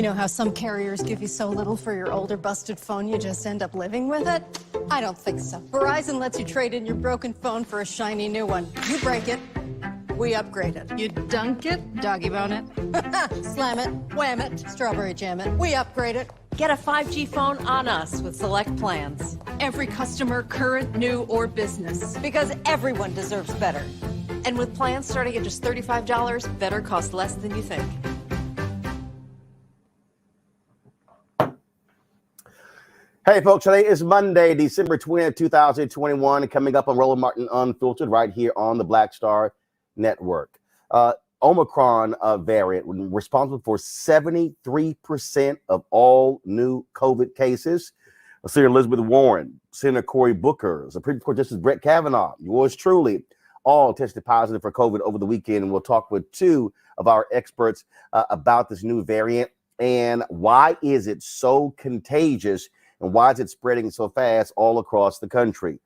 You know how some carriers give you so little for your older busted phone you just end up living with it? I don't think so. Verizon lets you trade in your broken phone for a shiny new one. You break it, We upgraded. You dunk it, doggy bone it. Slam it, wham it, strawberry jam it. We upgrade it. Get a 5G phone on us with select plans. Every customer, current, new, or business. Because everyone deserves better. And with plans starting at just $35, better costs less than you think. Hey, folks, today is Monday, December 20th, 2021, coming up on Roland Martin Unfiltered right here on the Black Star Network. Omicron variant responsible for 73% of all new COVID cases. Senator Elizabeth Warren, Senator Cory Booker, Supreme Court Justice Brett Kavanaugh, yours truly, all tested positive for COVID over the weekend. And we'll talk with two of our experts about this new variant and why is it so contagious and why is it spreading so fast all across the country.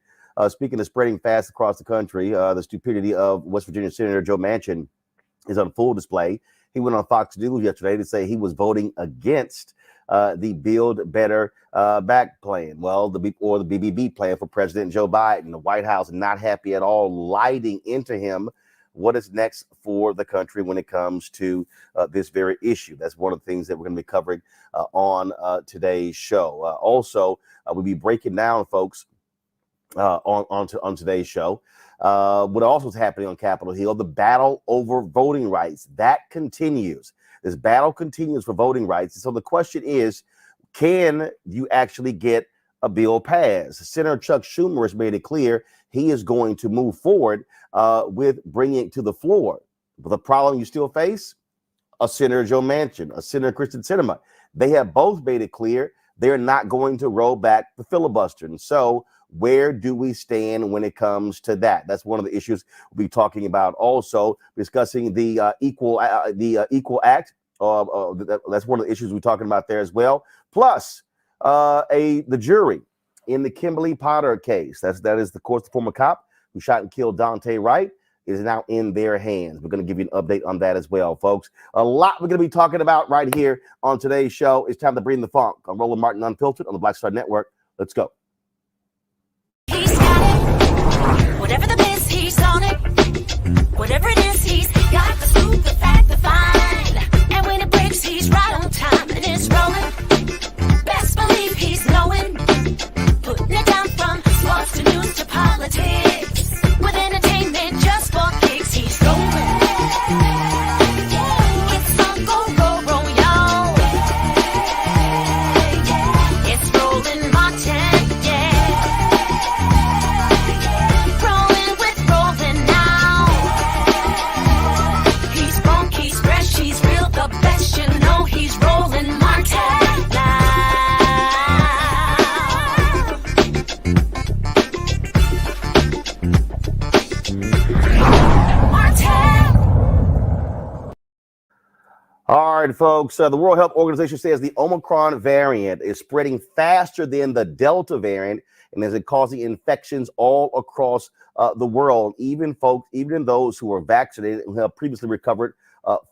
Speaking of spreading fast across the country, the stupidity of West Virginia Senator Joe Manchin is on full display. He went on Fox News yesterday to say he was voting against the Build Better Back plan. Well, the BBB plan for President Joe Biden. The White House not happy at all, lighting into him what is next for the country when it comes to this very issue. That's one of the things that we're going to be covering on today's show. Also, we'll be breaking down, folks, on today's show. What also is happening on Capitol Hill, the battle over voting rights, that continues. This battle continues for voting rights. And so the question is, can you actually get a bill passed? Senator Chuck Schumer has made it clear he is going to move forward with bringing it to the floor. But the problem you still face, a Senator Joe Manchin, a Senator Kristen Sinema, they have both made it clear they're not going to roll back the filibuster. And so where do we stand when it comes to that? That's one of the issues we'll be talking about. Also discussing the Equal Act. That's one of the issues we're talking about there as well. Plus the jury in the Kimberly Potter case. That is, of course, the former cop who shot and killed Daunte Wright is now in their hands. We're going to give you an update on that as well, folks. A lot we're going to be talking about right here on today's show. It's time to bring the funk on Roland Martin Unfiltered on the Black Star Network. Let's go. He's got it. Whatever the biz, he's on it. Whatever it is, he's got the scoop, the fact, the find. And when it breaks, he's right on time and it's rolling. Best believe he's knowing. Putting it down from sports to news to politics. With entertainment just for kicks, he's rolling. It's on go, y'all. It's Roland Martin, rolling with Roland now. He's funky, he's fresh, he's real, the best, you know he's Roland Martin now. All right, folks, the World Health Organization says the Omicron variant is spreading faster than the Delta variant and is causing infections all across the world, even those who are vaccinated and have previously recovered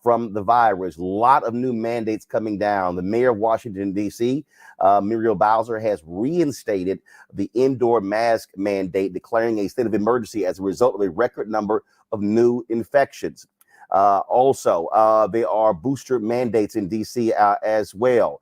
from the virus. A lot of new mandates coming down. The mayor of Washington, D.C., Muriel Bowser, has reinstated the indoor mask mandate, declaring a state of emergency as a result of a record number of new infections. Also, there are booster mandates in D.C. As well.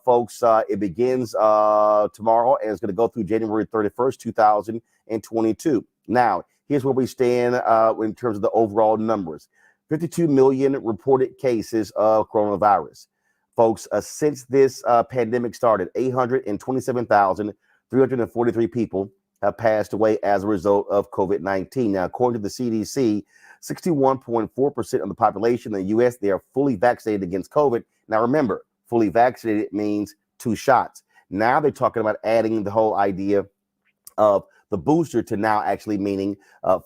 Folks, it begins tomorrow and it's going to go through January 31st, 2022. Now, here's where we stand in terms of the overall numbers. 52 million reported cases of coronavirus. Folks, since this pandemic started, 827,343 people have passed away as a result of COVID-19. Now, according to the CDC, 61.4% of the population in the U.S., they are fully vaccinated against COVID. Now, remember, fully vaccinated means 2 shots. Now they're talking about adding the whole idea of the booster to now actually meaning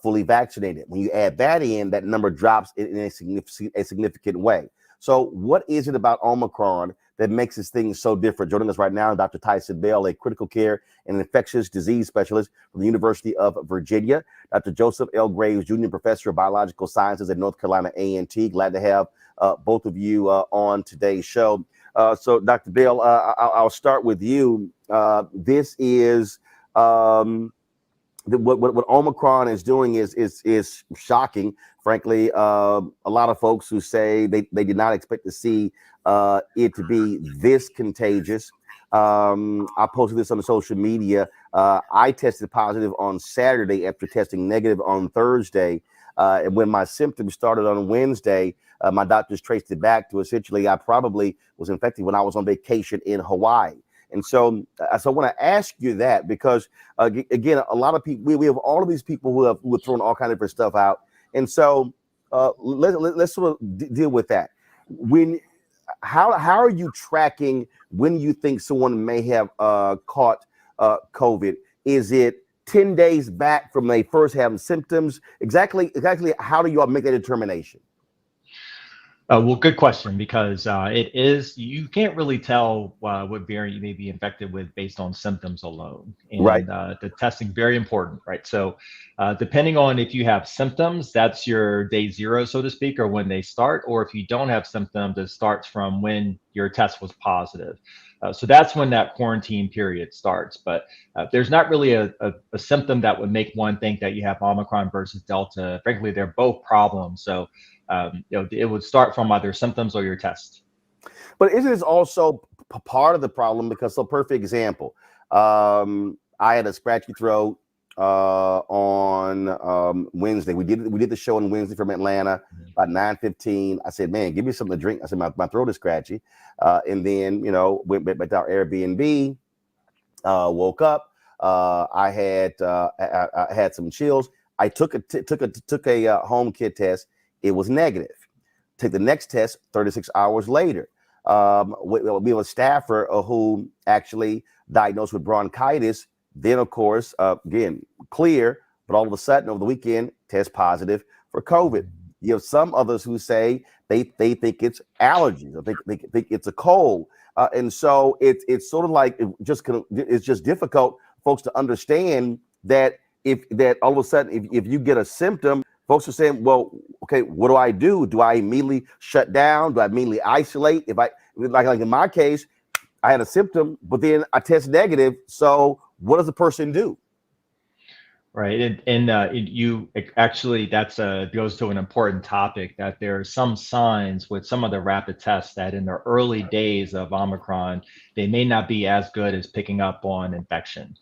fully vaccinated. When you add that in, that number drops in a significant way. So what is it about Omicron that makes this thing so different? Joining us right now, Dr. Tyson Bell, a critical care and infectious disease specialist from the University of Virginia. Dr. Joseph L. Graves, Jr., Professor of Biological Sciences at North Carolina A&T. Glad to have both of you on today's show. So, Dr. Bell, I'll start with you. This is what Omicron is doing is shocking. Frankly, a lot of folks who say they did not expect to see it to be this contagious. I posted this on the social media. I tested positive on Saturday after testing negative on Thursday. And when my symptoms started on Wednesday, my doctors traced it back to essentially I probably was infected when I was on vacation in Hawaii. And so I want to ask you that because, again, a lot of people, we have all of these people who have thrown all kinds of different stuff out. And so let's sort of deal with that. How are you tracking when you think someone may have caught COVID? Is it 10 days back from they first having symptoms? Exactly how do you all make that determination? Well, good question, because you can't really tell what variant you may be infected with based on symptoms alone. And right. The testing, very important, right? So depending on if you have symptoms, that's your day zero, so to speak, or when they start, or if you don't have symptoms, it starts from when your test was positive. So that's when that quarantine period starts. But there's not really a symptom that would make one think that you have Omicron versus Delta. Frankly, they're both problems. So it would start from either symptoms or your test. But isn't this also part of the problem? Because, so perfect example, I had a scratchy throat on Wednesday. We did the show on Wednesday from Atlanta about 9:15. I said, man, give me something to drink. I said, my throat is scratchy. And then, went back to our Airbnb, woke up. I had some chills. I took a home kit test. It was negative. Take the next test 36 hours later. We have a staffer who actually diagnosed with bronchitis. Then, of course, again, clear, but all of a sudden over the weekend, test positive for COVID. You have some others who say they think it's allergies, or they think it's a cold. And so it's sort of like it's just difficult, folks, to understand that all of a sudden, if you get a symptom, folks are saying, well, okay, what do I do? Do I immediately shut down? Do I immediately isolate? If like in my case, I had a symptom, but then I test negative. So what does the person do? Right, and you actually goes to an important topic, that there are some signs with some of the rapid tests that in the early days of Omicron, they may not be as good as picking up on infection.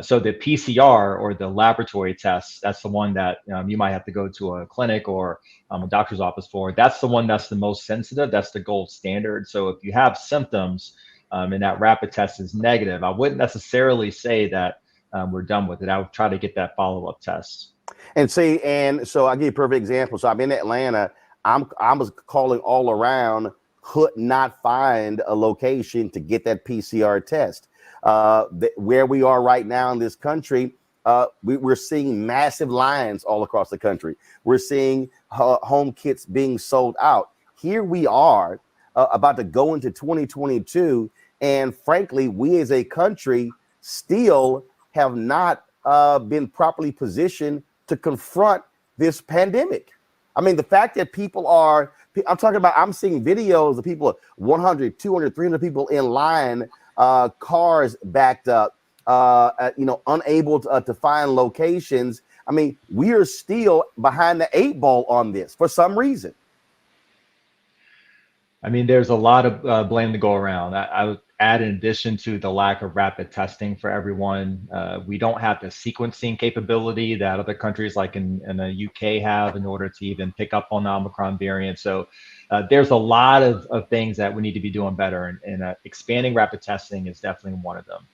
So the PCR, or the laboratory tests, that's the one that you might have to go to a clinic or a doctor's office for. That's the one that's the most sensitive. That's the gold standard. So if you have symptoms and that rapid test is negative, I wouldn't necessarily say that we're done with it. I would try to get that follow-up test. And so I'll give you a perfect example. So I'm in Atlanta. I was calling all around, could not find a location to get that PCR test. Where we are right now in this country, we're seeing massive lines all across the country. We're seeing home kits being sold out. Here we are about to go into 2022. And frankly, we as a country still have not been properly positioned to confront this pandemic. I mean, the fact that I'm seeing videos of people, 100, 200, 300 people in line, cars backed up, unable to find locations. I mean, we are still behind the 8 ball on this for some reason. I mean, there's a lot of blame to go around. I would add, in addition to the lack of rapid testing for everyone, we don't have the sequencing capability that other countries like in the UK have in order to even pick up on the Omicron variant. So there's a lot of things that we need to be doing better, and expanding rapid testing is definitely one of them.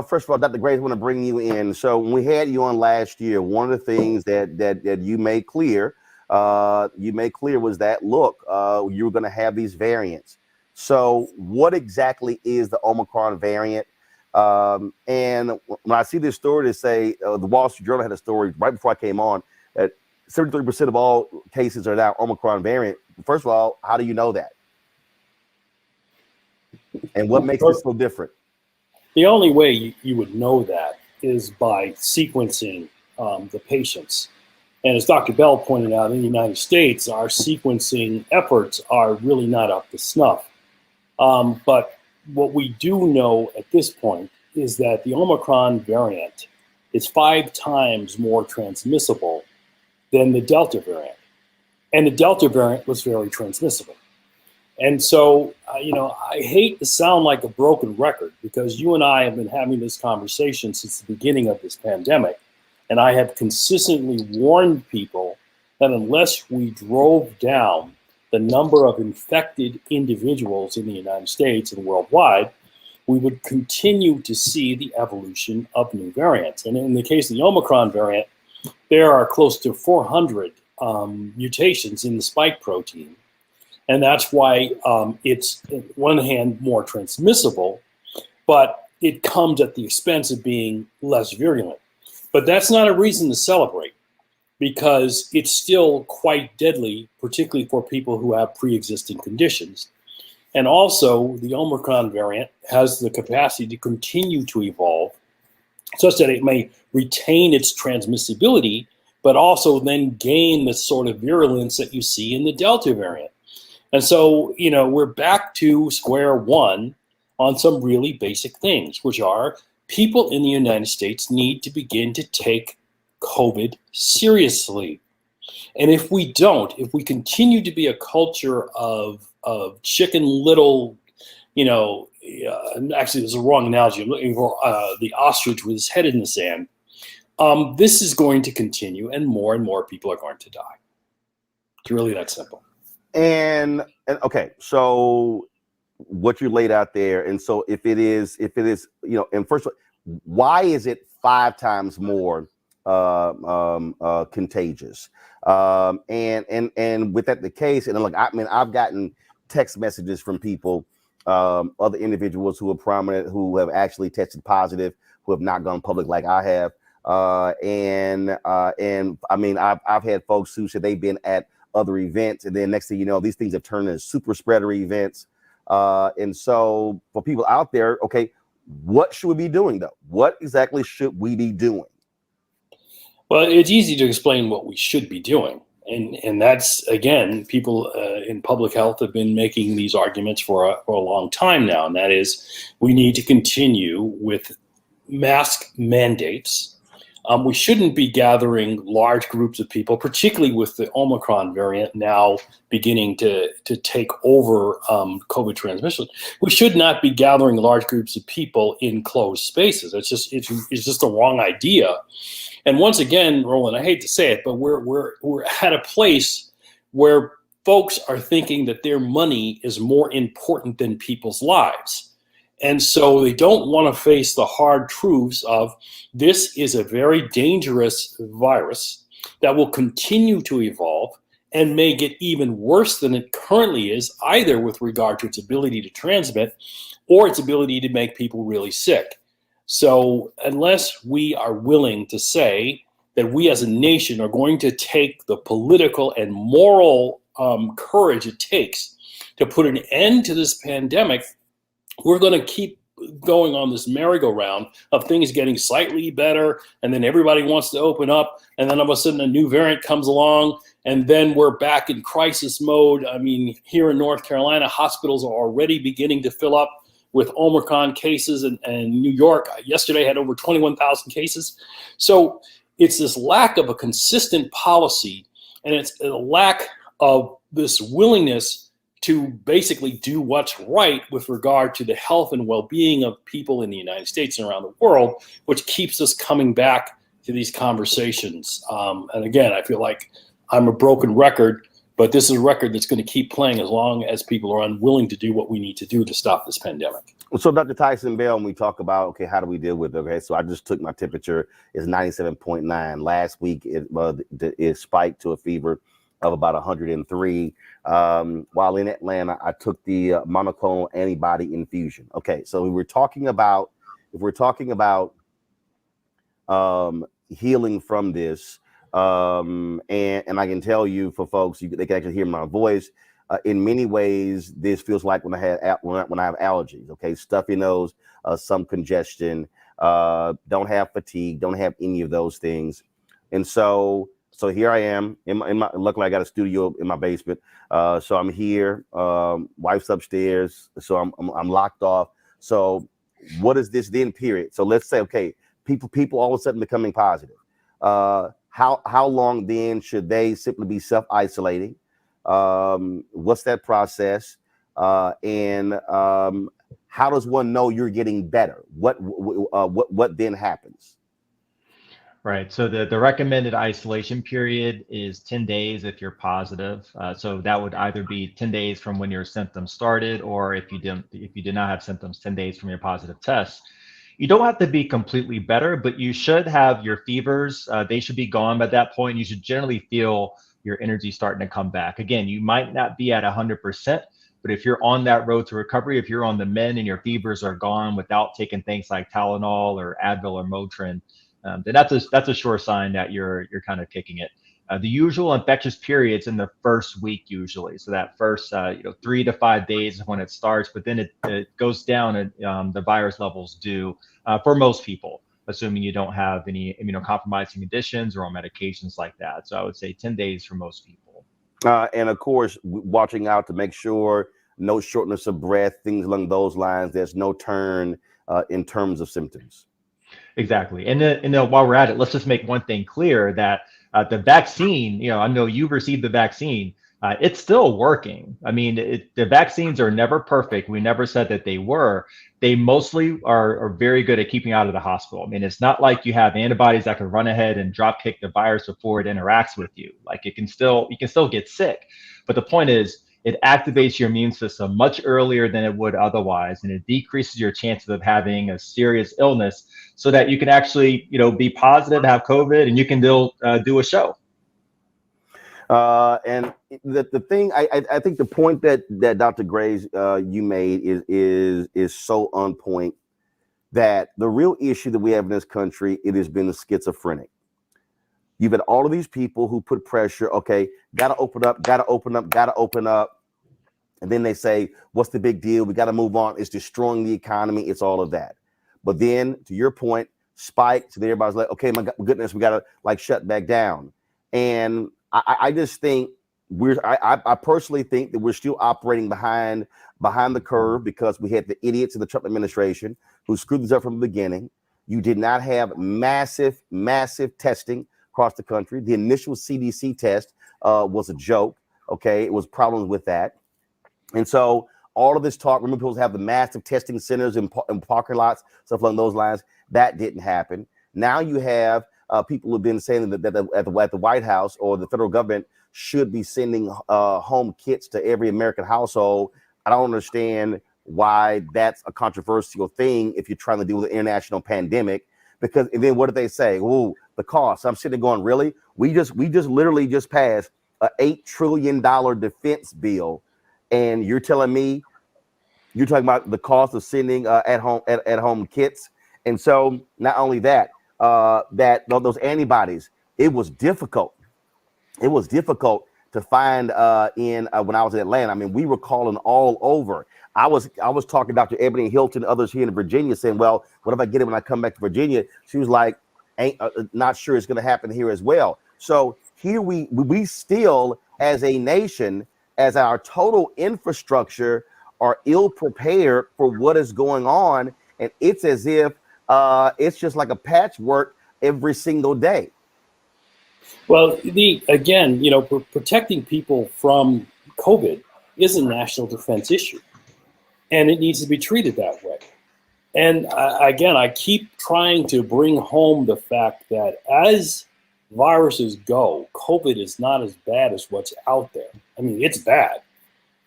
First of all, Dr. Grace, I want to bring you in. So when we had you on last year, one of the things that you made clear was that, look, you were going to have these variants. So what exactly is the Omicron variant? And when I see this story, to say the Wall Street Journal had a story right before I came on that 73% of all cases are now Omicron variant. First of all, how do you know that? And what makes it so different? The only way you would know that is by sequencing the patients. And as Dr. Bell pointed out, in the United States, our sequencing efforts are really not up to snuff. But what we do know at this point is that the Omicron variant is 5 times more transmissible than the Delta variant. And the Delta variant was very transmissible. And so, I hate to sound like a broken record, because you and I have been having this conversation since the beginning of this pandemic. And I have consistently warned people that unless we drove down the number of infected individuals in the United States and worldwide, we would continue to see the evolution of new variants. And in the case of the Omicron variant, there are close to 400 mutations in the spike protein. And that's why it's, on one hand, more transmissible, but it comes at the expense of being less virulent. But that's not a reason to celebrate, because it's still quite deadly, particularly for people who have pre-existing conditions. And also, the Omicron variant has the capacity to continue to evolve such that it may retain its transmissibility, but also then gain the sort of virulence that you see in the Delta variant. And so, we're back to square one on some really basic things, which are people in the United States need to begin to take COVID seriously. And if we don't, if we continue to be a culture of chicken little, actually there's a wrong analogy, I'm looking for the ostrich with his head in the sand, this is going to continue, and more people are going to die. It's really that simple. And okay, so what you laid out there, and so if it is, and first, why is it 5 times more contagious? And with that the case, and look, I've gotten text messages from people, other individuals who are prominent, who have actually tested positive, who have not gone public like I have, and I've had folks who said they've been at other events, and then next thing you know, these things have turned into super spreader events. And so for people out there, okay, what should we be doing though? What exactly should we be doing? Well, it's easy to explain what we should be doing. And that's, again, people in public health have been making these arguments for a long time now. And that is, we need to continue with mask mandates. We shouldn't be gathering large groups of people, particularly with the Omicron variant now beginning to take over COVID transmission. We should not be gathering large groups of people in closed spaces. It's just a wrong idea. And once again, Roland, I hate to say it, but we're at a place where folks are thinking that their money is more important than people's lives. And so they don't want to face the hard truths of this is a very dangerous virus that will continue to evolve and may get even worse than it currently is, either with regard to its ability to transmit or its ability to make people really sick. So unless we are willing to say that we as a nation are going to take the political and moral courage it takes to put an end to this pandemic, we're going to keep going on this merry-go-round of things getting slightly better, and then everybody wants to open up, and then all of a sudden a new variant comes along, and then we're back in crisis mode. I mean, here in North Carolina, hospitals are already beginning to fill up with Omicron cases, and New York yesterday had over 21,000 cases. So it's this lack of a consistent policy, and it's a lack of this willingness to basically do what's right with regard to the health and well-being of people in the United States and around the world, which keeps us coming back to these conversations. And again, I feel like I'm a broken record, but this is a record that's going to keep playing as long as people are unwilling to do what we need to do to stop this pandemic. So Dr. Tyson Bell, when we talk about, okay, how do we deal with it? Okay, so I just took my temperature, it's 97.9. Last week, it spiked to a fever of about 103. While in Atlanta, I took the monoclonal antibody infusion. Okay, so if we're talking about healing from this, and I can tell you for folks, they can actually hear my voice. In many ways, this feels like when I have allergies. Okay, stuffy nose, some congestion, don't have fatigue, don't have any of those things, and so here I am in my luckily I got a studio in my basement. So I'm here, wife's upstairs. So I'm locked off. So what is this then period? So let's say, okay, people all of a sudden becoming positive. How long then should they simply be self-isolating? What's that process? And how does one know you're getting better? What then happens? Right. So the recommended isolation period is 10 days if you're positive. So that would either be 10 days from when your symptoms started, or if you did not have symptoms, 10 days from your positive test. You don't have to be completely better, but you should have your fevers. They should be gone by that point. You should generally feel your energy starting to come back. Again, you might not be at 100%, but if you're on that road to recovery, if you're on the mend and your fevers are gone without taking things like Tylenol or Advil or Motrin, then that's a sure sign that you're kind of kicking it. The usual infectious periods in the first week usually. So that first 3 to 5 days is when it starts, but then it goes down and the virus levels do for most people, assuming you don't have any immunocompromising conditions or on medications like that. So I would say 10 days for most people. And of course, watching out to make sure no shortness of breath, things along those lines. There's no turn in terms of symptoms. Exactly. And then while we're at it, let's just make one thing clear that the vaccine, I know you've received the vaccine, it's still working. I mean, the vaccines are never perfect. We never said that they were. They mostly are very good at keeping out of the hospital. I mean, it's not like you have antibodies that can run ahead and drop kick the virus before it interacts with you. Like you can still get sick. But the point is, it activates your immune system much earlier than it would otherwise, and it decreases your chances of having a serious illness, so that you can actually, be positive, have COVID, and you can do a show. And the thing, I think the point that Dr. Graves you made is so on point, that the real issue that we have in this country, it has been the schizophrenic. You've had all of these people who put pressure. Okay, gotta open up. And then they say, what's the big deal? We got to move on. It's destroying the economy. It's all of that. But then, to your point, spike, so everybody's like, okay, my goodness, we got to shut back down. And I just think I personally think that we're still operating behind the curve, because we had the idiots in the Trump administration who screwed this up from the beginning. You did not have massive testing across the country. The initial CDC test was a joke. Okay, it was problems with that. And so all of this talk, remember, people have the massive testing centers in parking lots, stuff along those lines. That didn't happen. Now you have people who have been saying that at the White House or the federal government should be sending home kits to every American household. I don't understand why that's a controversial thing if you're trying to deal with an international pandemic. Because and then what did they say? Oh, the cost. I'm sitting there going, really? We just literally just passed an $8 trillion defense bill. And you're telling me you're talking about the cost of sending at home kits. And so not only that, those antibodies, it was difficult. It was difficult to find when I was in Atlanta. I mean, we were calling all over. I was talking to Dr. Ebony Hilton, others here in Virginia, saying, well, what if I get it when I come back to Virginia? She was like, ain't not sure it's going to happen here as well. So here we still, as a nation, as our total infrastructure, are ill prepared for what is going on. And it's as if it's just like a patchwork every single day. Well, protecting people from COVID is a national defense issue, and it needs to be treated that way. And I keep trying to bring home the fact that as viruses go, COVID is not as bad as what's out there. I mean, it's bad,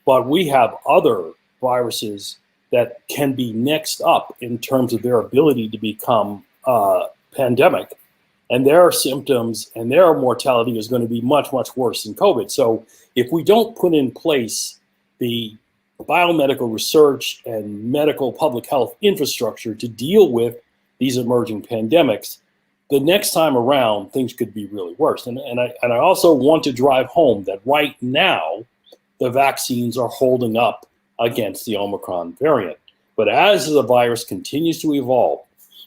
but we have other viruses that can be next up in terms of their ability to become pandemic, and their symptoms and their mortality is going to be much, much worse than COVID. So if we don't put in place the biomedical research and medical public health infrastructure to deal with these emerging pandemics, the next time around, things could be really worse. And I also want to drive home that right now, the vaccines are holding up against the Omicron variant. But as the virus continues to evolve,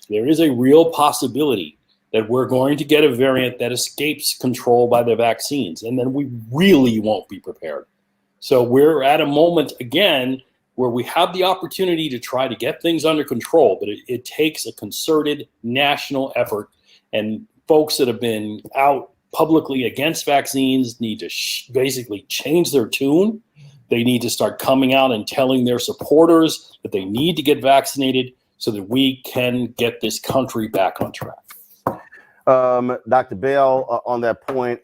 there is a real possibility that we're going to get a variant that escapes control by the vaccines, and then we really won't be prepared. So we're at a moment, again, where we have the opportunity to try to get things under control, but it takes a concerted national effort. And folks that have been out publicly against vaccines need to basically change their tune. They need to start coming out and telling their supporters that they need to get vaccinated so that we can get this country back on track. Dr. Bell, on that point,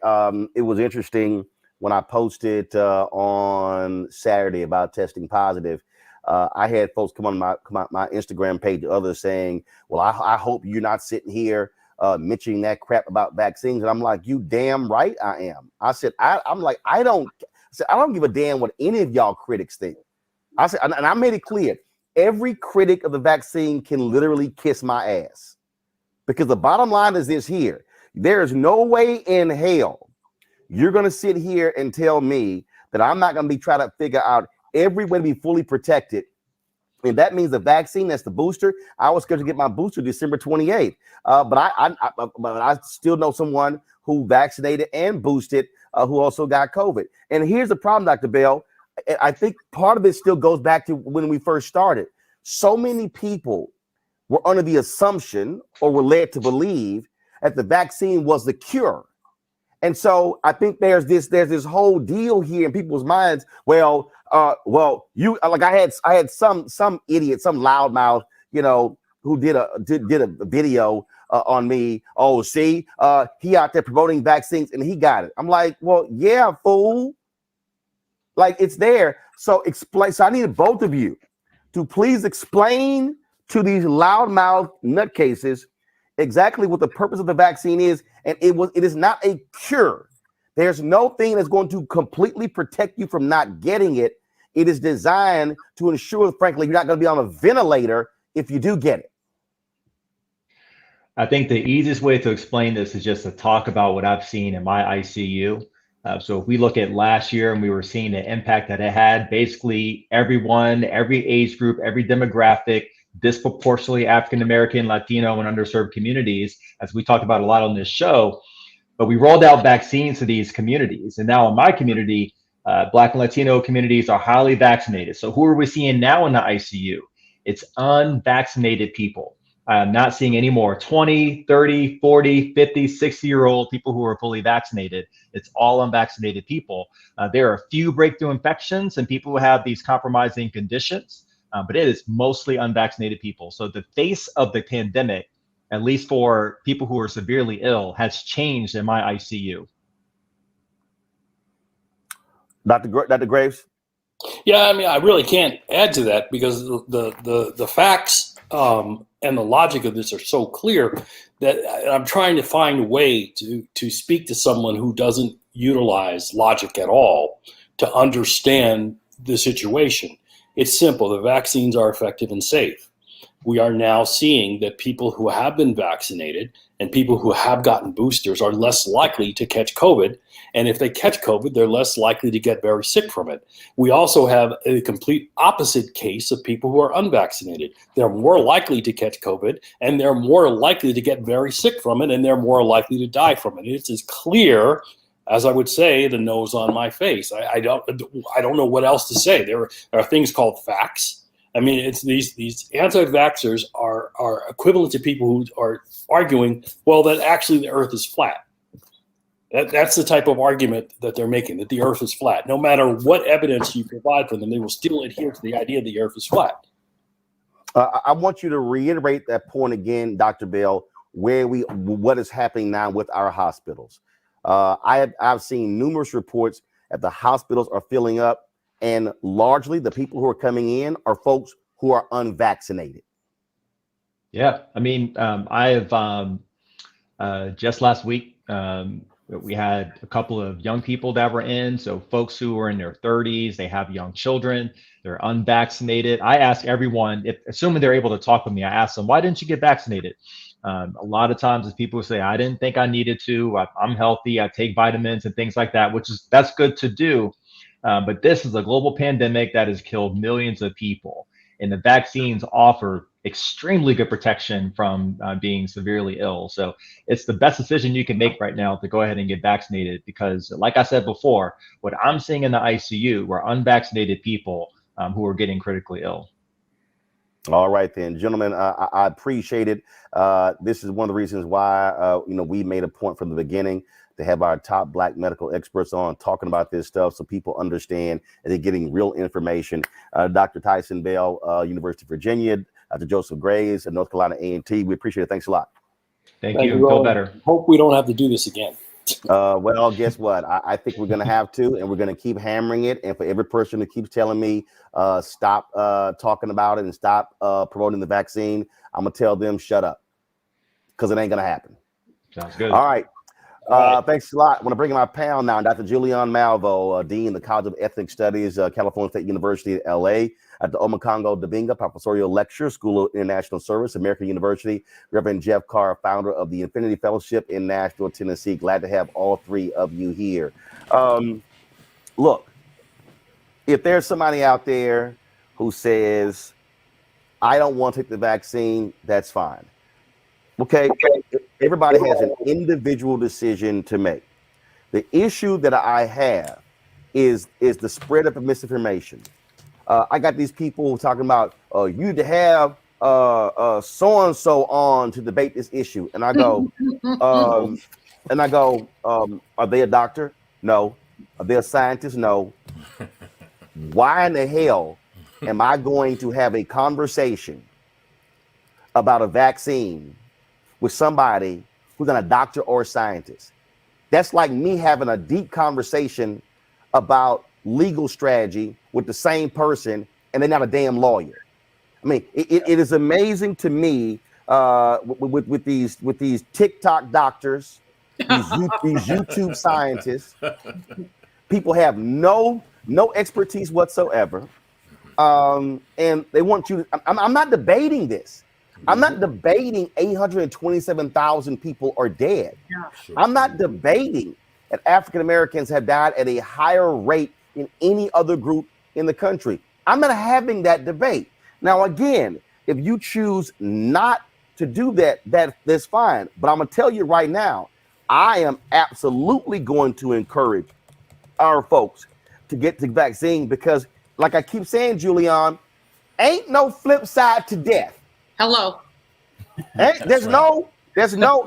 it was interesting when I posted on Saturday about testing positive. I had folks come on my Instagram page, others saying, well, I hope you're not sitting here mentioning that crap about vaccines. And I'm like, you damn right I am. I said, I don't give a damn what any of y'all critics think. I said, and I made it clear, every critic of the vaccine can literally kiss my ass. Because the bottom line is this here. There is no way in hell you're going to sit here and tell me that I'm not going to be trying to figure out every way to be fully protected. And that means the vaccine, that's the booster. I was scheduled to get my booster December 28th. But I still know someone who vaccinated and boosted who also got COVID. And here's the problem, Dr. Bell. I think part of it still goes back to when we first started. So many people were under the assumption or were led to believe that the vaccine was the cure. And so I think there's this whole deal here in people's minds. Well, you like I had some idiot, some loudmouth, who did a video on me. Oh, see, he out there promoting vaccines and he got it. I'm like, well, yeah, fool. Like it's there. So explain. So I need both of you to please explain to these loudmouth nutcases exactly what the purpose of the vaccine is. And it is not a cure. There's no thing that's going to completely protect you from not getting it. It is designed to ensure, frankly, you're not going to be on a ventilator if you do get it. I think the easiest way to explain this is just to talk about what I've seen in my ICU. So if we look at last year and we were seeing the impact that it had, basically everyone, every age group, every demographic, disproportionately African-American, Latino, and underserved communities, as we talked about a lot on this show. But we rolled out vaccines to these communities. And now in my community, Black and Latino communities are highly vaccinated. So who are we seeing now in the ICU? It's unvaccinated people. I'm not seeing any more 20, 30, 40, 50, 60-year-old people who are fully vaccinated. It's all unvaccinated people. There are a few breakthrough infections and people who have these compromising conditions, but it is mostly unvaccinated people. So the face of the pandemic, at least for people who are severely ill, has changed in my ICU. Dr. Graves? Yeah, I mean, I really can't add to that because the facts and the logic of this are so clear that I'm trying to find a way to speak to someone who doesn't utilize logic at all to understand the situation. It's simple. The vaccines are effective and safe. We are now seeing that people who have been vaccinated and people who have gotten boosters are less likely to catch COVID. And if they catch COVID, they're less likely to get very sick from it. We also have a complete opposite case of people who are unvaccinated. They're more likely to catch COVID and they're more likely to get very sick from it and they're more likely to die from it. It's as clear as I would say the nose on my face. I don't know what else to say. There are things called facts. I mean, it's these anti-vaxxers are equivalent to people who are arguing, well, that actually the earth is flat. That's the type of argument that they're making, that the earth is flat. No matter what evidence you provide for them, they will still adhere to the idea that the earth is flat. I want you to reiterate that point again, Dr. Bell, what is happening now with our hospitals. I've seen numerous reports that the hospitals are filling up, and largely the people who are coming in are folks who are unvaccinated. Yeah, I mean, I have just last week, we had a couple of young people that were in. So folks who are in their 30s, they have young children, they're unvaccinated. I ask everyone, assuming they're able to talk with me, I ask them, why didn't you get vaccinated? A lot of times as people say, I didn't think I needed to, I'm healthy, I take vitamins and things like that, that's good to do. But this is a global pandemic that has killed millions of people. And the vaccines offer extremely good protection from being severely ill. So it's the best decision you can make right now to go ahead and get vaccinated, because like I said before, what I'm seeing in the ICU were unvaccinated people who are getting critically ill. All right, then, gentlemen, I appreciate it. This is one of the reasons why, we made a point from the beginning to have our top Black medical experts on talking about this stuff so people understand and they're getting real information. Dr. Tyson Bell, University of Virginia, Dr. Joseph Graves at North Carolina A&T. We appreciate it. Thanks a lot. Thank you. Feel better. Hope we don't have to do this again. Well, guess what? I think we're going to have to, and we're going to keep hammering it. And for every person who keeps telling me, stop talking about it and stop promoting the vaccine, I'm going to tell them, shut up, because it ain't going to happen. Sounds good. All right. Thanks a lot. I want to bring in my panel now. Dr. Julian Malvo, Dean of the College of Ethnic Studies, California State University at LA. At the Omekongo Dabinga, Professorial Lecturer, School of International Service, American University. Reverend Jeff Carr, founder of the Infinity Fellowship in Nashville, Tennessee. Glad to have all three of you here. Look, if there's somebody out there who says, I don't want to take the vaccine, that's fine. Okay, everybody has an individual decision to make. The issue that I have is the spread of misinformation. I got these people talking about you need to have so-and-so on to debate this issue. And I go, are they a doctor? No. Are they a scientist? No. Why in the hell am I going to have a conversation about a vaccine with somebody who's not a doctor or a scientist? That's like me having a deep conversation about legal strategy with the same person, and they're not a damn lawyer. I mean, it is amazing to me with these TikTok doctors, these YouTube scientists. People have no expertise whatsoever, and they want you to. I'm not debating this. I'm not debating 827,000 people are dead. I'm not debating that African Americans have died at a higher rate than any other group in the country. I'm not having that debate. Now, again, if you choose not to do that, that's fine. But I'm gonna tell you right now, I am absolutely going to encourage our folks to get the vaccine because, like I keep saying, Julian, ain't no flip side to death. Hello. There's no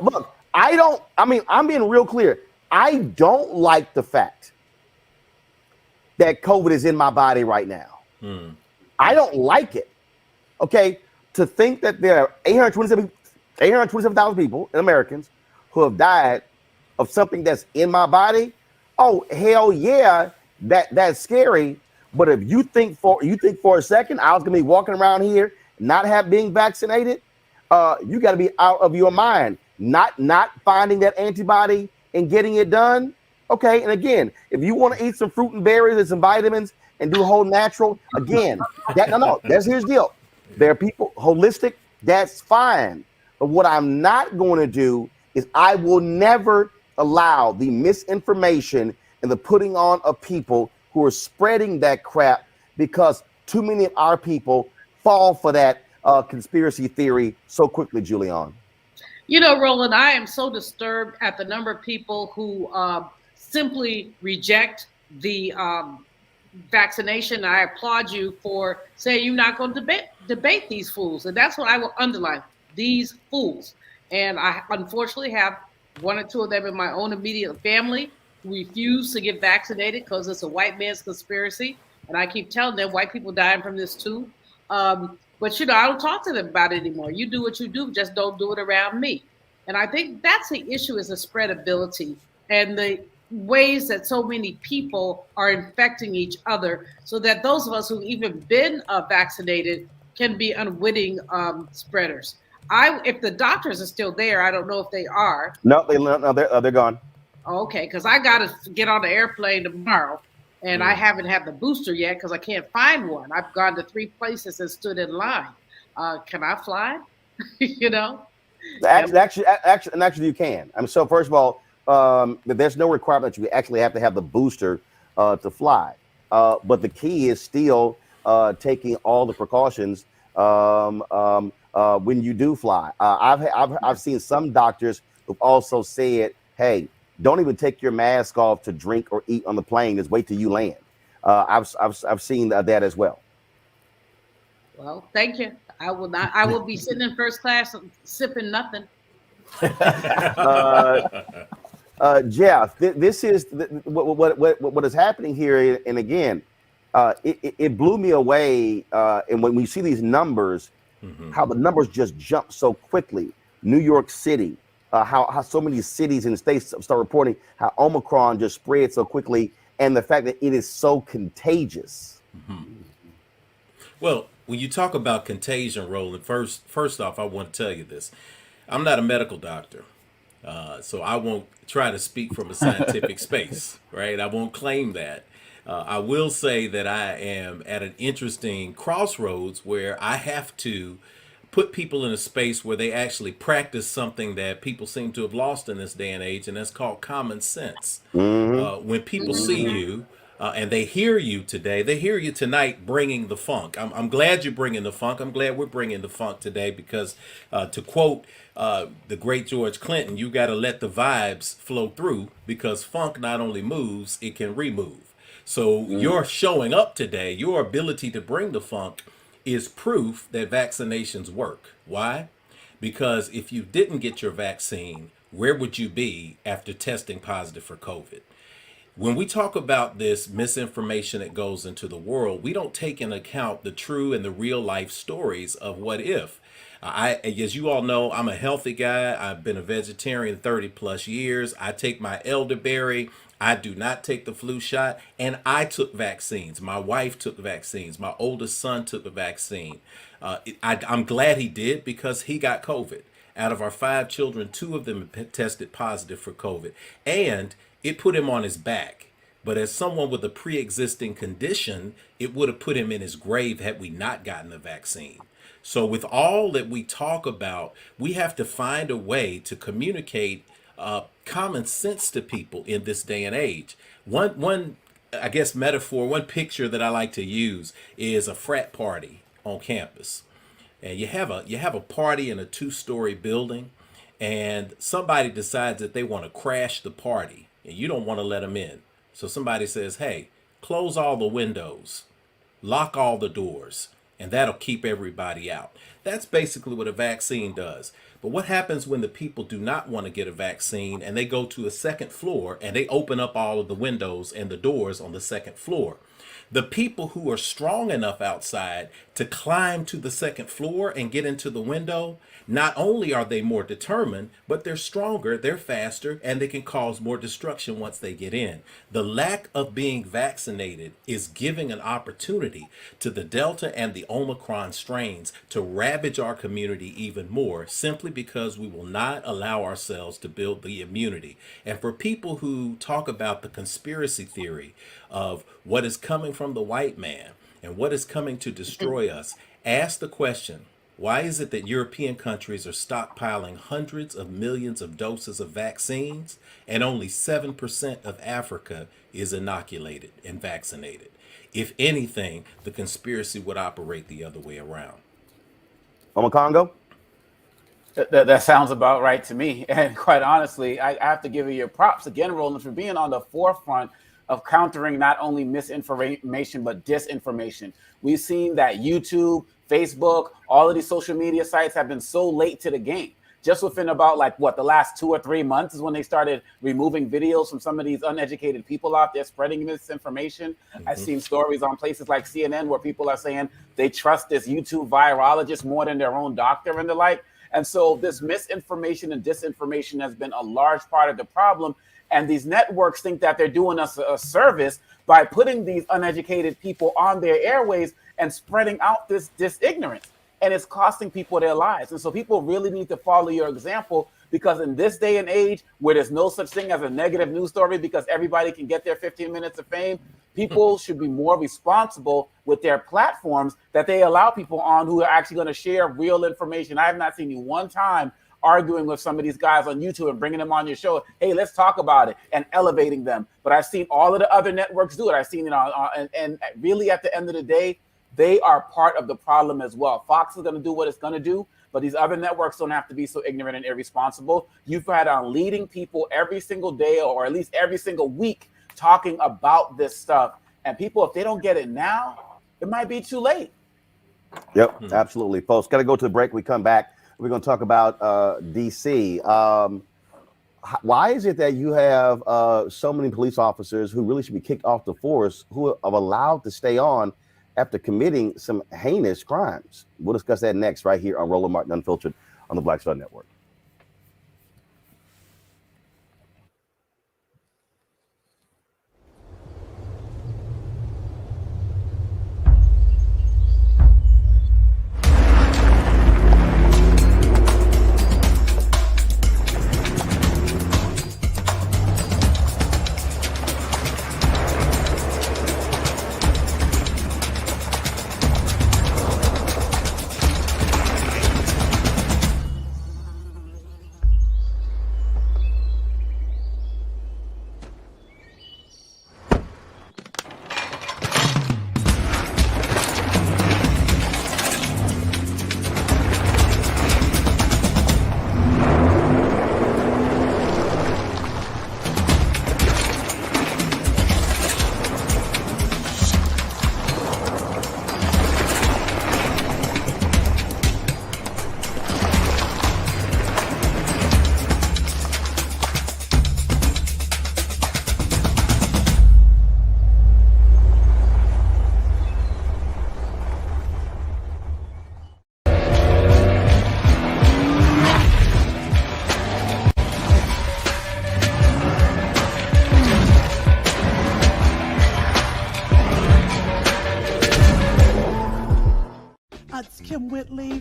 look. I'm being real clear. I don't like the fact that COVID is in my body right now. I don't like it. Okay, to think that there are 827,000 people, Americans, who have died of something that's in my body. Oh, hell yeah, that's scary. But if you think for a second I was gonna be walking around here not being vaccinated, you got to be out of your mind. Not finding that antibody and getting it done. Okay, and again, if you want to eat some fruit and berries and some vitamins and do a whole natural, again, that's his deal. There are people holistic, that's fine. But what I'm not going to do is I will never allow the misinformation and the putting on of people who are spreading that crap, because too many of our people fall for that conspiracy theory so quickly, Julian. You know, Roland, I am so disturbed at the number of people who simply reject the vaccination. I applaud you for saying you're not going to debate these fools. And that's what I will underline, these fools. And I unfortunately have one or two of them in my own immediate family who refuse to get vaccinated because it's a white man's conspiracy. And I keep telling them white people dying from this too. But, you know, I don't talk to them about it anymore. You do what you do, just don't do it around me. And I think that's the issue, is the spreadability and the ways that so many people are infecting each other, so that those of us who've even been vaccinated can be unwitting spreaders. If the doctors are still there, I don't know if they are. No, they're gone. Okay, because I got to get on the airplane tomorrow. And I haven't had the booster yet because I can't find one. I've gone to 3 places and stood in line. Can I fly? You know? Actually, you can. So first of all, there's no requirement that you actually have to have the booster to fly. But the key is still taking all the precautions when you do fly. I've seen some doctors who've also said, "Hey, don't even take your mask off to drink or eat on the plane. Just wait till you land." I've seen that as well. Well, thank you. I will not. I will be sitting in first class sipping nothing. Jeff, this is what is happening here, and again, it blew me away. And when we see these numbers, how the numbers just jump so quickly. New York City, how so many cities and states start reporting how Omicron just spread so quickly, and the fact that it is so contagious. Well, when you talk about contagion, Roland, first off, I want to tell you this. I'm not a medical doctor, so I won't try to speak from a scientific space, right? I won't claim that. I will say that I am at an interesting crossroads where I have to put people in a space where they actually practice something that people seem to have lost in this day and age, and that's called common sense. When people see you and they hear you today, they hear you tonight bringing the funk. I'm glad you're bringing the funk. I'm glad we're bringing the funk today because to quote the great George Clinton, you got to let the vibes flow through because funk not only moves, it can remove. So your showing up today, your ability to bring the funk is proof that vaccinations work. Why? Because if you didn't get your vaccine, where would you be after testing positive for COVID? When we talk about this misinformation that goes into the world, we don't take into account the true and the real life stories of what if. As you all know, I'm a healthy guy. I've been a vegetarian 30 plus years. I take my elderberry. I do not take the flu shot, and I took vaccines. My wife took vaccines. My oldest son took the vaccine. I'm glad he did because he got COVID. Out of our 5 children, 2 of them tested positive for COVID, and it put him on his back. But as someone with a pre-existing condition, it would have put him in his grave had we not gotten the vaccine. So with all that we talk about, we have to find a way to communicate common sense to people in this day and age. One I guess metaphor, one picture that I like to use is a frat party on campus. And you have a party in a 2-story building, and somebody decides that they want to crash the party, and you don't want to let them in. So somebody says, hey, close all the windows, lock all the doors, and that'll keep everybody out. That's basically what a vaccine does. But what happens when the people do not want to get a vaccine and they go to a second floor and they open up all of the windows and the doors on the second floor? The people who are strong enough outside to climb to the second floor and get into the window, not only are they more determined, but they're stronger, they're faster, and they can cause more destruction once they get in. The lack of being vaccinated is giving an opportunity to the Delta and the Omicron strains to ravage our community even more, simply because we will not allow ourselves to build the immunity. And for people who talk about the conspiracy theory of what is coming from the white man and what is coming to destroy us, ask the question, why is it that European countries are stockpiling hundreds of millions of doses of vaccines and only 7% of Africa is inoculated and vaccinated? If anything, the conspiracy would operate the other way around. Congo? That sounds about right to me. And quite honestly, I have to give you your props again, Roland, for being on the forefront of countering not only misinformation, but disinformation. We've seen that YouTube, Facebook, all of these social media sites have been so late to the game. Just within about the last 2 or 3 months is when they started removing videos from some of these uneducated people out there spreading misinformation. I've seen stories on places like CNN where people are saying they trust this YouTube virologist more than their own doctor and the like. And so this misinformation and disinformation has been a large part of the problem. And these networks think that they're doing us a service by putting these uneducated people on their airways and spreading out this ignorance. And it's costing people their lives. And so people really need to follow your example, because in this day and age where there's no such thing as a negative news story because everybody can get their 15 minutes of fame, people should be more responsible with their platforms that they allow people on who are actually going to share real information. I have not seen you one time arguing with some of these guys on YouTube and bringing them on your show. Hey, let's talk about it, and elevating them. But I've seen all of the other networks do it. I've seen it and really at the end of the day, they are part of the problem as well. Fox is going to do what it's going to do, but these other networks don't have to be so ignorant and irresponsible. You've had on leading people every single day, or at least every single week, talking about this stuff. And people, if they don't get it now, it might be too late. Yep, absolutely. Folks, got to go to the break. We come back. We're going to talk about DC. Why is it that you have so many police officers who really should be kicked off the force who are allowed to stay on after committing some heinous crimes? We'll discuss that next right here on Roland Martin Unfiltered on the Black Star Network.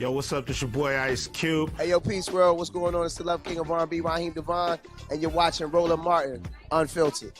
Yo, what's up? This your boy Ice Cube. Hey, yo, Peace World. What's going on? It's the Love King of R&B, Raheem Devon, and you're watching Roland Martin Unfiltered.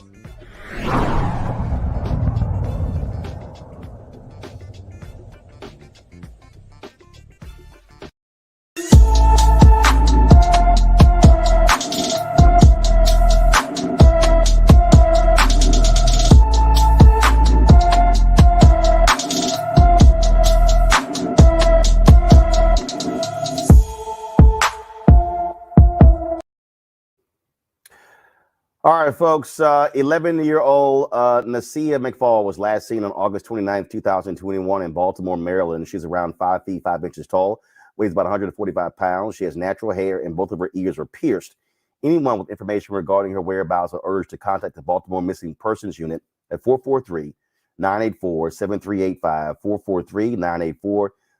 All right, folks. 11-year-old Nasia McFall was last seen on August 29th, 2021 in Baltimore, Maryland. She's around 5 feet 5 inches tall, weighs about 145 pounds. She has natural hair and both of her ears are pierced. Anyone with information regarding her whereabouts are urged to contact the Baltimore Missing Persons Unit at 443-984-7385,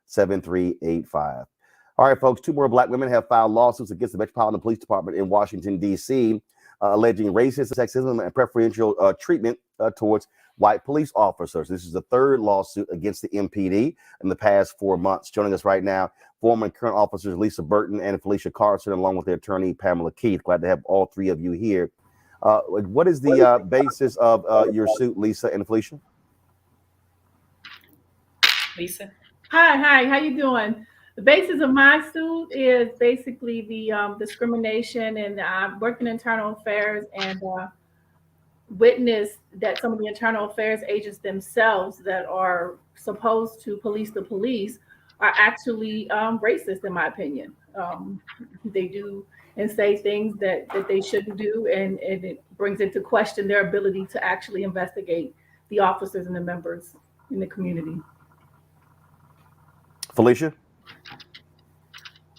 443-984-7385. All right, folks. 2 more Black women have filed lawsuits against the Metropolitan Police Department in Washington, D.C., alleging racist, sexism, and preferential treatment towards white police officers. This is the 3rd lawsuit against the MPD in the past 4 months. Joining us right now, former and current officers Lisa Burton and Felicia Carson, along with their attorney Pamela Keith. Glad to have all 3 of you here. What is the basis of your suit, Lisa and Felicia? Lisa. Hi, how you doing? The basis of my suit is basically the discrimination, and I work in internal affairs and witnessed that some of the internal affairs agents themselves that are supposed to police the police are actually racist, in my opinion. They do and say things that they shouldn't do, and it brings into question their ability to actually investigate the officers and the members in the community. Felicia?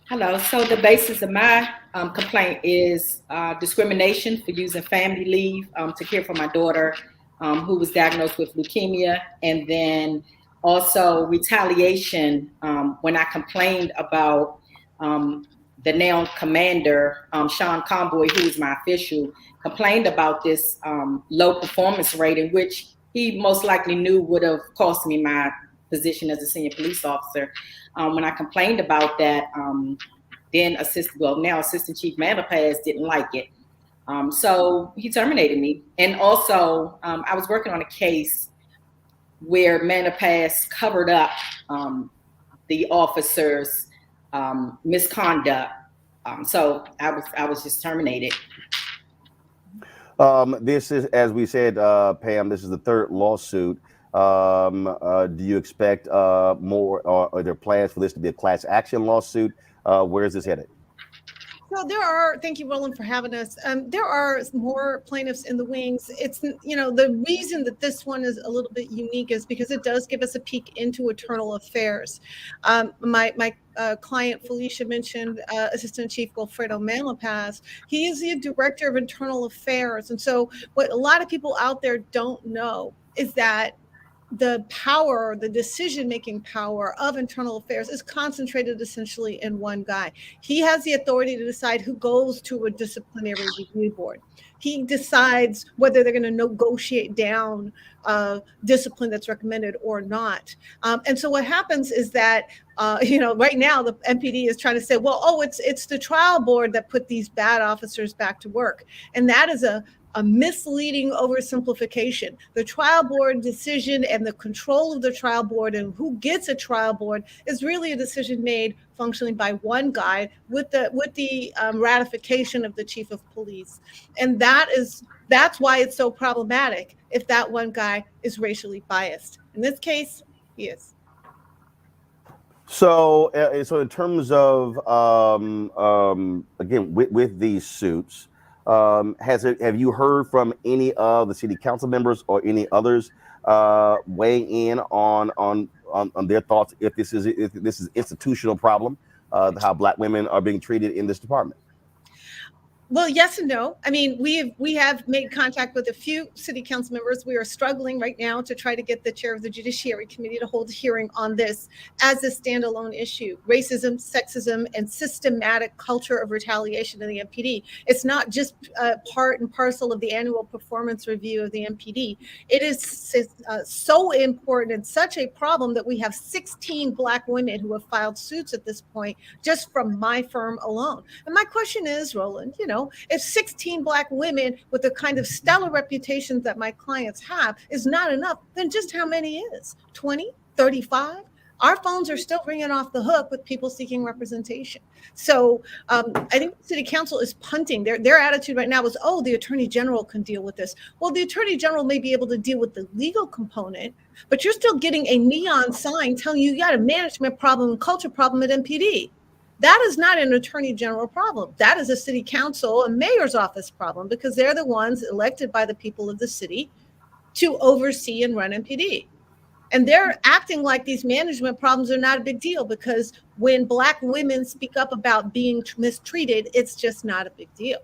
Hello. So the basis of my complaint is discrimination for using family leave to care for my daughter who was diagnosed with leukemia, and then also retaliation when I complained about the now commander, Sean Conboy, who is my official, complained about this low performance rating, which he most likely knew would have cost me my position as a senior police officer. When I complained about that, then now Assistant Chief Manapaz didn't like it. So he terminated me. And also, I was working on a case where Manapaz covered up the officer's misconduct. So I was just terminated. This is, as we said, Pam, this is the 3rd lawsuit. Do you expect more, or are there plans for this to be a class action lawsuit? Where is this headed? So there are, thank you, Roland, for having us. There are more plaintiffs in the wings. It's, the reason that this one is a little bit unique is because it does give us a peek into internal affairs. My client, Felicia, mentioned Assistant Chief Wilfredo Malapaz. He is the Director of Internal Affairs. And so what a lot of people out there don't know is that the power, the decision-making power of internal affairs is concentrated essentially in one guy. He has the authority to decide who goes to a disciplinary review board. He decides whether they're going to negotiate down discipline that's recommended or not. And so what happens is that, right now the MPD is trying to say, well, it's the trial board that put these bad officers back to work. And that is a misleading oversimplification. The trial board decision and the control of the trial board and who gets a trial board is really a decision made functionally by one guy with the ratification of the chief of police. And that's why it's so problematic if that one guy is racially biased. In this case, he is. So in terms of again with these suits, have you heard from any of the city council members or any others weighing in on their thoughts if this is institutional problem, how Black women are being treated in this department? Well, yes and no. I mean, we have made contact with a few city council members. We are struggling right now to try to get the chair of the Judiciary Committee to hold a hearing on this as a standalone issue. Racism, sexism, and systematic culture of retaliation in the MPD. It's not just part and parcel of the annual performance review of the MPD. It is so important and such a problem that we have 16 Black women who have filed suits at this point, just from my firm alone. And my question is, Roland, if 16 Black women with the kind of stellar reputations that my clients have is not enough, then just how many is? 20, 35? Our phones are still ringing off the hook with people seeking representation. So I think the city council is punting. Their attitude right now is, the attorney general can deal with this. Well, the attorney general may be able to deal with the legal component, but you're still getting a neon sign telling you got a management problem and culture problem at MPD. That is not an attorney general problem. That is a city council and mayor's office problem, because they're the ones elected by the people of the city to oversee and run MPD. And they're acting like these management problems are not a big deal, because when Black women speak up about being mistreated, it's just not a big deal.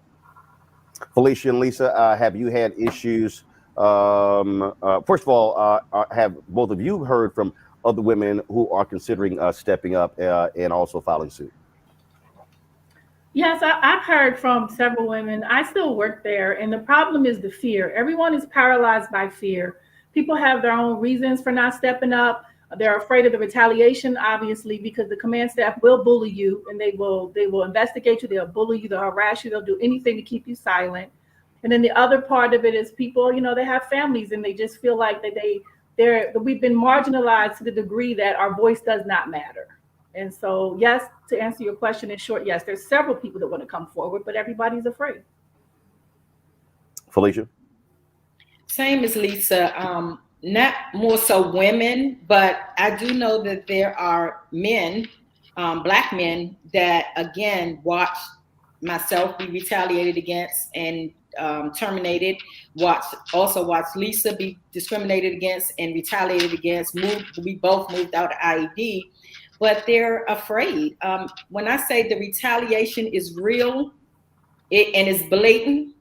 Felicia and Lisa, have you had issues? First of all, have both of you heard from other women who are considering stepping up and also filing suit? Yes, I've heard from several women. I still work there, and the problem is the fear. Everyone is paralyzed by fear. People have their own reasons for not stepping up. They're afraid of the retaliation, obviously, because the command staff will bully you, and they will investigate you. They'll bully you. They'll harass you. They'll do anything to keep you silent. And then the other part of it is people, they have families, and they just feel like that we've been marginalized to the degree that our voice does not matter. And so, yes, to answer your question in short, yes, there's several people that want to come forward, but everybody's afraid. Felicia? Same as Lisa, not more so women, but I do know that there are men, Black men, that, again, watch myself be retaliated against and terminated, watch Lisa be discriminated against and retaliated against. We both moved out of IED, but they're afraid. When I say the retaliation is real and it's blatant,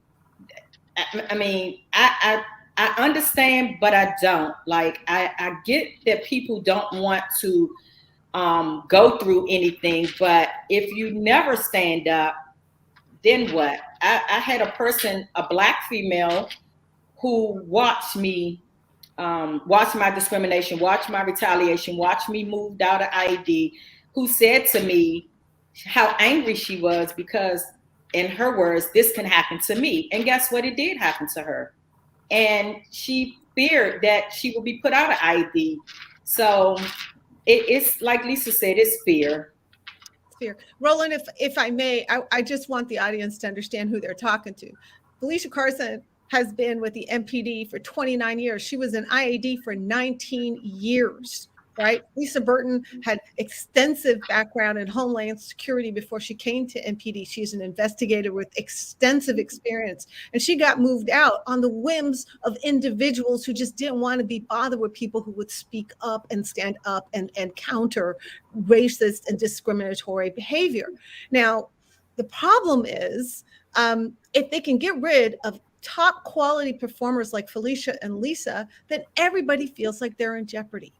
I mean, I understand, but I don't. Like, I get that people don't want to go through anything, but if you never stand up, then what? I had a person, a Black female, who watched me, watched my discrimination, watched my retaliation, watched me moved out of IED, who said to me how angry she was because, in her words, this can happen to me. And guess what? It did happen to her. And she feared that she would be put out of IED. So it's like Lisa said, it's fear. Fear. Roland, if I may, I just want the audience to understand who they're talking to. Felicia Carson has been with the MPD for 29 years. She was in IAD for 19 years. right? Lisa Burton had extensive background in Homeland Security before she came to MPD. She's an investigator with extensive experience, and she got moved out on the whims of individuals who just didn't want to be bothered with people who would speak up and stand up and counter racist and discriminatory behavior. Now, the problem is if they can get rid of top quality performers like Felicia and Lisa, then everybody feels like they're in jeopardy.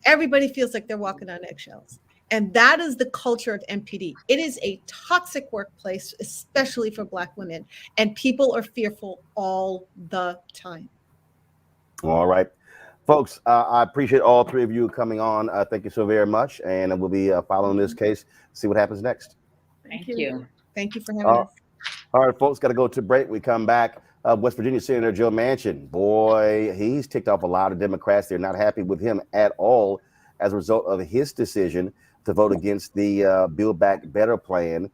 Everybody feels like they're walking on eggshells. And that is the culture of MPD. It is a toxic workplace, especially for Black women. And people are fearful all the time. All right. Folks, I appreciate all three of you coming on. Thank you so very much. And we'll be following this case, see what happens next. Thank you. Thank you for having us. All right, folks, got to go to break. We come back. West Virginia Senator Joe Manchin, boy, he's ticked off a lot of Democrats. They're not happy with him at all as a result of his decision to vote against the Build Back Better plan,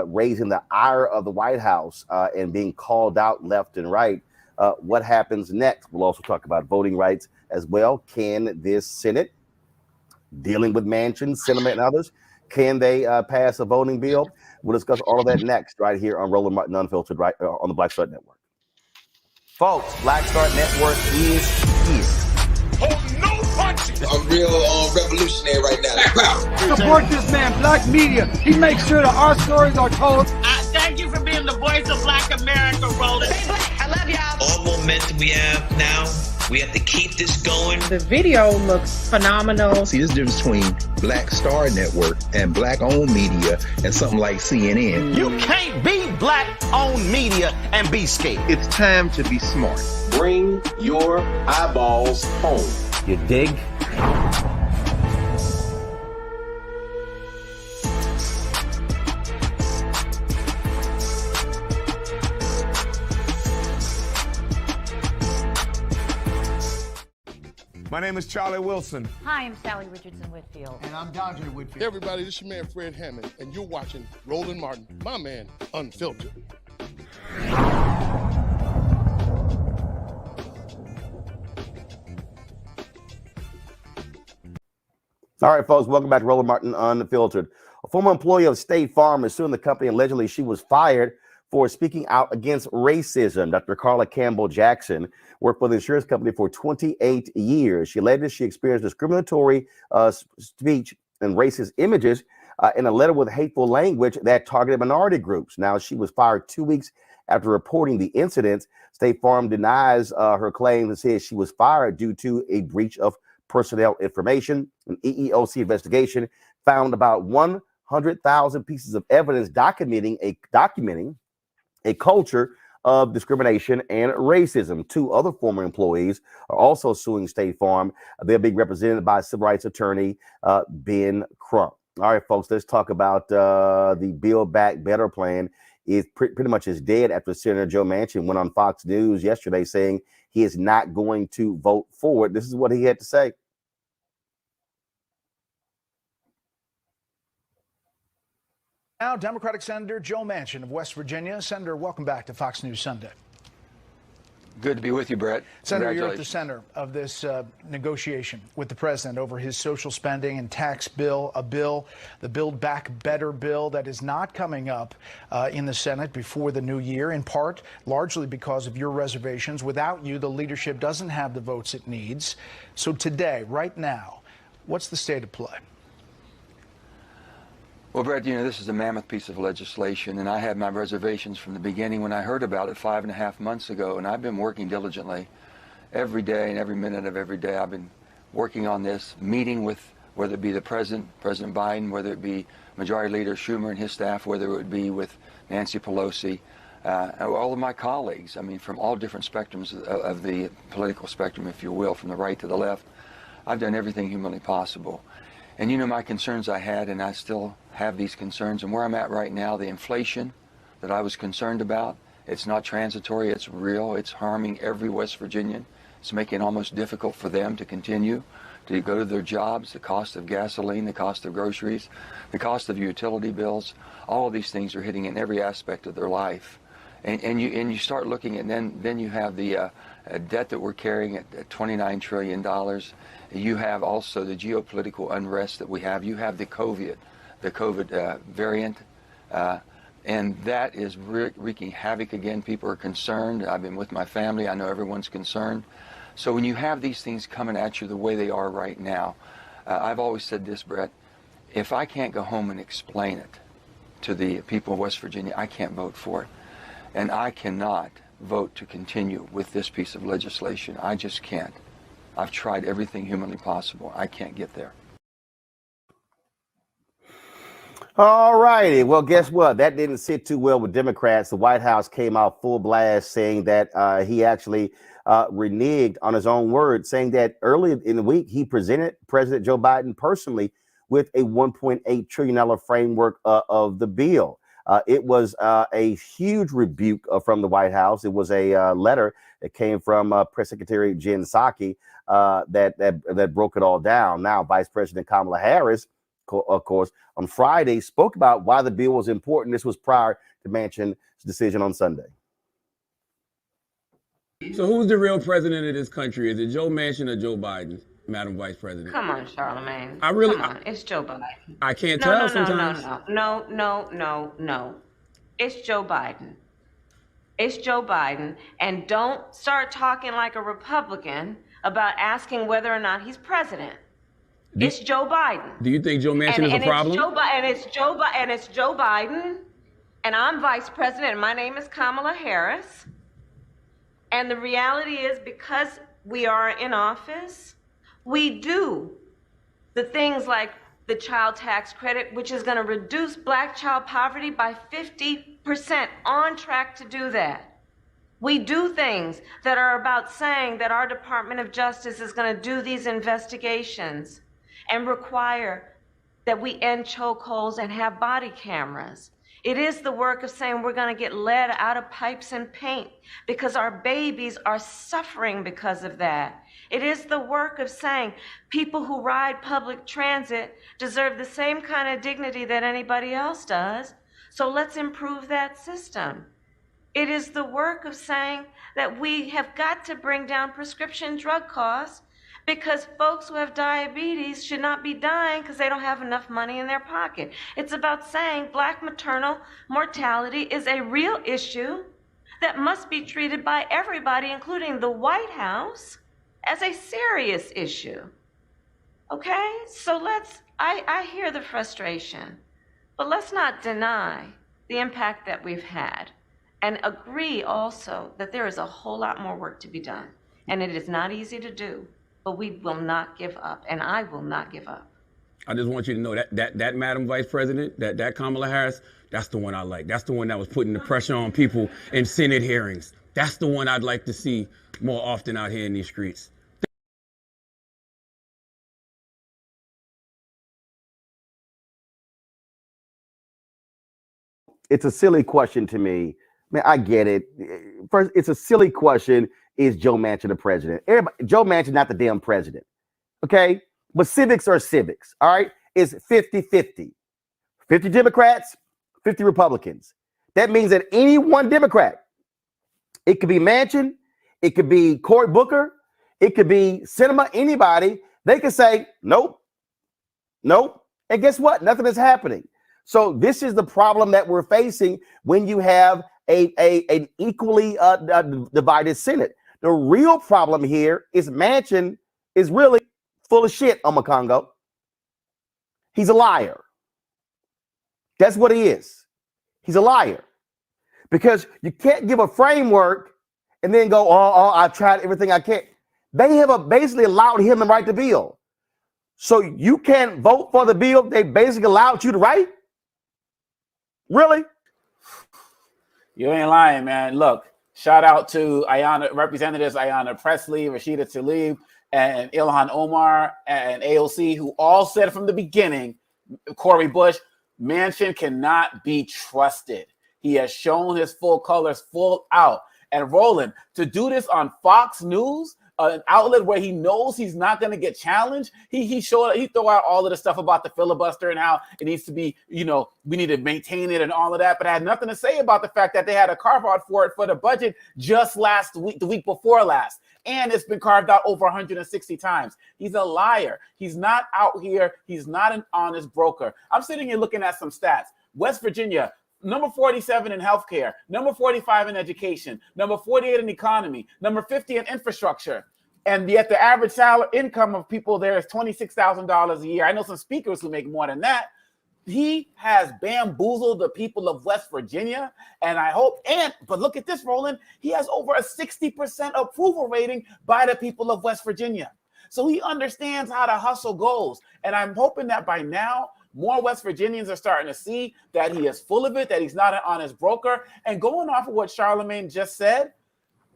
raising the ire of the White House and being called out left and right. What happens next? We'll also talk about voting rights as well. Can this Senate, dealing with Manchin, Sinema, and others, can they pass a voting bill? We'll discuss all of that next right here on Roland Martin Unfiltered, right on the Black Star Network. Folks, Black Star Network is here. Oh, no punches! I'm real revolutionary right now. Support this man, Black media. He makes sure that our stories are told. Thank you for being the voice of Black America, Roland. I love y'all. All momentum we have now. We have to keep this going. The video looks phenomenal. See, there's a difference between Black Star Network and Black-owned media and something like CNN. You can't be Black-owned media and be scared. It's time to be smart. Bring your eyeballs home. You dig? My name is Charlie Wilson. Hi, I'm Sally Richardson Whitfield. And I'm Daunte Whitfield. Hey everybody, this is your man Fred Hammond, and you're watching Roland Martin, my man, Unfiltered. All right, folks, welcome back to Roland Martin Unfiltered. A former employee of State Farm is suing the company. Allegedly, she was fired for speaking out against racism. Dr. Carla Campbell Jackson worked for the insurance company for 28 years. She alleged she experienced discriminatory speech and racist images in a letter with hateful language that targeted minority groups. Now, she was fired 2 weeks after reporting the incidents. State Farm denies her claims and says she was fired due to a breach of personnel information. An EEOC investigation found about 100,000 pieces of evidence documenting a culture of discrimination and racism. Two other former employees are also suing State Farm. They're being represented by civil rights attorney Ben Crump. All right, folks, let's talk about the Build Back Better plan. Is pretty much is dead after Senator Joe Manchin went on Fox News yesterday saying he is not going to vote for it. This is what he had to say. Now, Democratic Senator Joe Manchin of West Virginia. Senator, welcome back to Fox News Sunday. Good to be with you, Brett. Senator, you're at the center of this negotiation with the president over his social spending and tax bill, the Build Back Better bill that is not coming up in the Senate before the new year, in part largely because of your reservations. Without you, the leadership doesn't have the votes it needs. So today, right now, what's the state of play? Well, Brett, you know, this is a mammoth piece of legislation, and I had my reservations from the beginning when I heard about it 5.5 months ago, and I've been working diligently every day and every minute of every day. I've been working on this, meeting with, whether it be the President Biden, whether it be Majority Leader Schumer and his staff, whether it would be with Nancy Pelosi, all of my colleagues, I mean, from all different spectrums of the political spectrum, if you will, from the right to the left. I've done everything humanly possible. And you know my concerns I had, and I still have these concerns. And where I'm at right now, the inflation that I was concerned about, it's not transitory, it's real. It's harming every West Virginian. It's making it almost difficult for them to continue to go to their jobs. The cost of gasoline, the cost of groceries, the cost of utility bills, all of these things are hitting in every aspect of their life. And you start looking at then you have the debt that we're carrying at $29 trillion. You have also the geopolitical unrest that we have. You have the COVID variant, and that is wreaking havoc again. People are concerned. I've been with my family. I know everyone's concerned. So when you have these things coming at you the way they are right now, I've always said this, Brett, if I can't go home and explain it to the people of West Virginia, I can't vote for it. And I cannot vote to continue with this piece of legislation. I just can't. I've tried everything humanly possible. I can't get there. All righty. Well, guess what? That didn't sit too well with Democrats. The White House came out full blast saying that he actually reneged on his own word, saying that earlier in the week, he presented President Joe Biden personally with a $1.8 trillion framework of the bill. It was a huge rebuke from the White House. It was a letter that came from Press Secretary Jen Psaki that broke it all down. Now, Vice President Kamala Harris, of course, on Friday spoke about why the bill was important. This was prior to Manchin's decision on Sunday. So who's the real president of this country? Is it Joe Manchin or Joe Biden, Madam Vice President? Come on, Charlamagne. Come on. It's Joe Biden. I can't tell sometimes. No. It's Joe Biden. It's Joe Biden. And don't start talking like a Republican about asking whether or not he's president. It's Joe Biden. Do you think Joe Manchin is a problem? It's Joe Biden. And I'm vice president, and my name is Kamala Harris. And the reality is, because we are in office, we do the things like the child tax credit, which is going to reduce Black child poverty by 50%, on track to do that. We do things that are about saying that our Department of Justice is going to do these investigations and require that we end chokeholds and have body cameras. It is the work of saying we're going to get lead out of pipes and paint because our babies are suffering because of that. It is the work of saying people who ride public transit deserve the same kind of dignity that anybody else does. So let's improve that system. It is the work of saying that we have got to bring down prescription drug costs because folks who have diabetes should not be dying because they don't have enough money in their pocket. It's about saying Black maternal mortality is a real issue that must be treated by everybody, including the White House, as a serious issue. Okay? So I hear the frustration, but let's not deny the impact that we've had and agree also that there is a whole lot more work to be done. And it is not easy to do. But we will not give up, and I will not give up. I just want you to know that Madam Vice President, that Kamala Harris, that's the one I like. That's the one that was putting the pressure on people in Senate hearings. That's the one I'd like to see more often out here in these streets. It's a silly question to me. Man, I get it. First, it's a silly question. Is Joe Manchin the president? Joe Manchin, not the damn president. Okay? But civics are civics. All right? It's 50-50. 50 Democrats, 50 Republicans. That means that any one Democrat, it could be Manchin, it could be Cory Booker, it could be Sinema, anybody, they could say, nope. And guess what? Nothing is happening. So this is the problem that we're facing when you have an equally divided Senate. The real problem here is Manchin is really full of shit, Omakongo. He's a liar. That's what he is. He's a liar. Because you can't give a framework and then go, oh, I've tried everything I can. They have basically allowed him to write the bill. So you can't vote for the bill they basically allowed you to write? Really? You ain't lying, man. Look, shout out to Representatives Ayanna Pressley, Rashida Tlaib, and Ilhan Omar, and AOC, who all said from the beginning, Cori Bush, Manchin cannot be trusted. He has shown his full colors full out. And Roland, to do this on Fox News, an outlet where he knows he's not going to get challenged, he throw out all of the stuff about the filibuster and how it needs to be, we need to maintain it and all of that, but I had nothing to say about the fact that they had a carve out for it for the budget just last week, the week before last. and it's been carved out over 160 times. He's a liar. He's not out here. He's not an honest broker. I'm sitting here looking at some stats. West Virginia, number 47 in healthcare, number 45 in education, number 48 in economy, number 50 in infrastructure. And yet the average salary income of people there is $26,000 a year. I know some speakers who make more than that. He has bamboozled the people of West Virginia. And I hope, but look at this, Roland. He has over a 60% approval rating by the people of West Virginia. So he understands how the hustle goes. And I'm hoping that by now, more West Virginians are starting to see that he is full of it, that he's not an honest broker. And going off of what Charlamagne just said,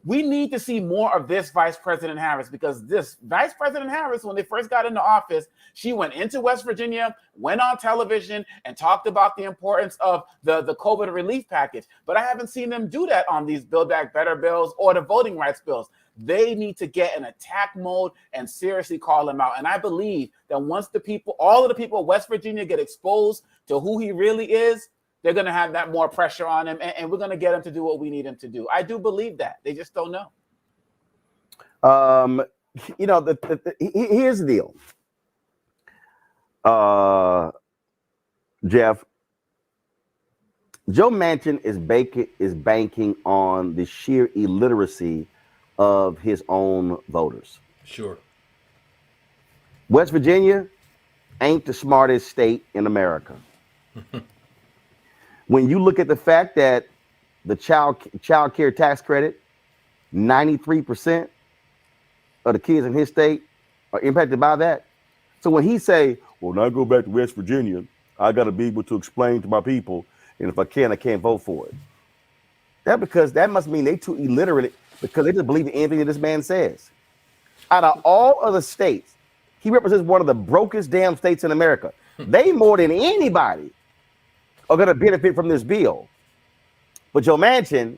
we need to see more of this Vice President Harris, because this Vice President Harris, when they first got into office, she went into West Virginia, went on television and talked about the importance of the COVID relief package. But I haven't seen them do that on these Build Back Better bills or the voting rights bills. They need to get in attack mode and seriously call him out. And I believe that once all of the people of West Virginia get exposed to who he really is, they're going to have that more pressure on him, and we're going to get him to do what we need him to do. I do believe that. They just don't know. Here's the deal. Jeff, Joe Manchin is banking on the sheer illiteracy of his own voters. Sure. West Virginia ain't the smartest state in America. When you look at the fact that the child care tax credit, 93% of the kids in his state are impacted by that. So when he say, well, when I go back to West Virginia, I got to be able to explain to my people, and if I can't vote for it. That must mean they too illiterate, because they just believe in anything that this man says. Out of all other states, he represents one of the brokest damn states in America. They more than anybody are going to benefit from this bill. But Joe Manchin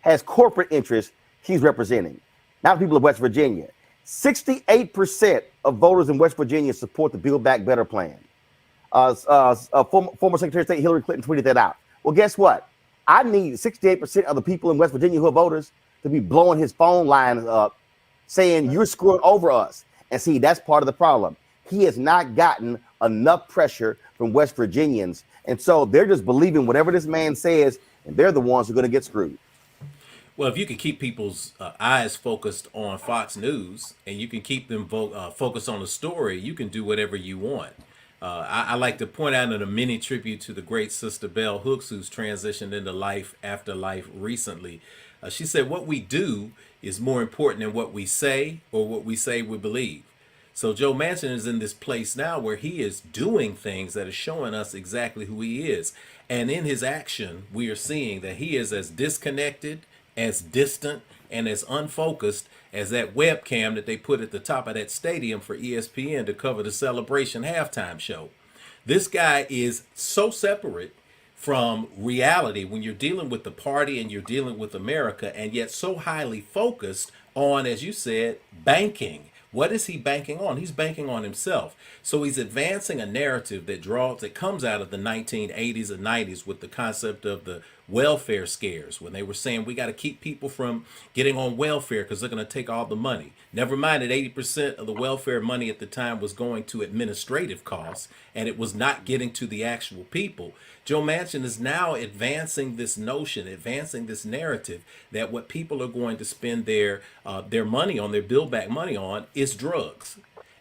has corporate interests he's representing, not the people of West Virginia. 68% of voters in West Virginia support the Build Back Better plan. Former Secretary of State Hillary Clinton tweeted that out. Well, guess what? I need 68% of the people in West Virginia who are voters to be blowing his phone lines up saying you're screwing over us. And see, that's part of the problem. He has not gotten enough pressure from West Virginians. And so they're just believing whatever this man says, and they're the ones who are going to get screwed. Well, if you can keep people's eyes focused on Fox News, and you can keep them focused on the story, you can do whatever you want. I like to point out in a mini tribute to the great Sister Bell Hooks, who's transitioned into life after life recently. She said, what we do is more important than what we say or what we say we believe. So Joe Manchin is in this place now where he is doing things that are showing us exactly who he is. And in his action, we are seeing that he is as disconnected, as distant, and as unfocused as that webcam that they put at the top of that stadium for ESPN to cover the Celebration halftime show. This guy is so separate from reality when you're dealing with the party and you're dealing with America, and yet so highly focused on, as you said, banking. What is he banking on? He's banking on himself. So he's advancing a narrative that comes out of the 1980s and 90s with the concept of the welfare scares, when they were saying we got to keep people from getting on welfare because they're going to take all the money. Never mind that 80% of the welfare money at the time was going to administrative costs, and it was not getting to the actual people. Joe Manchin is now advancing this notion, advancing this narrative that what people are going to spend their money on, their Build Back money on, is drugs.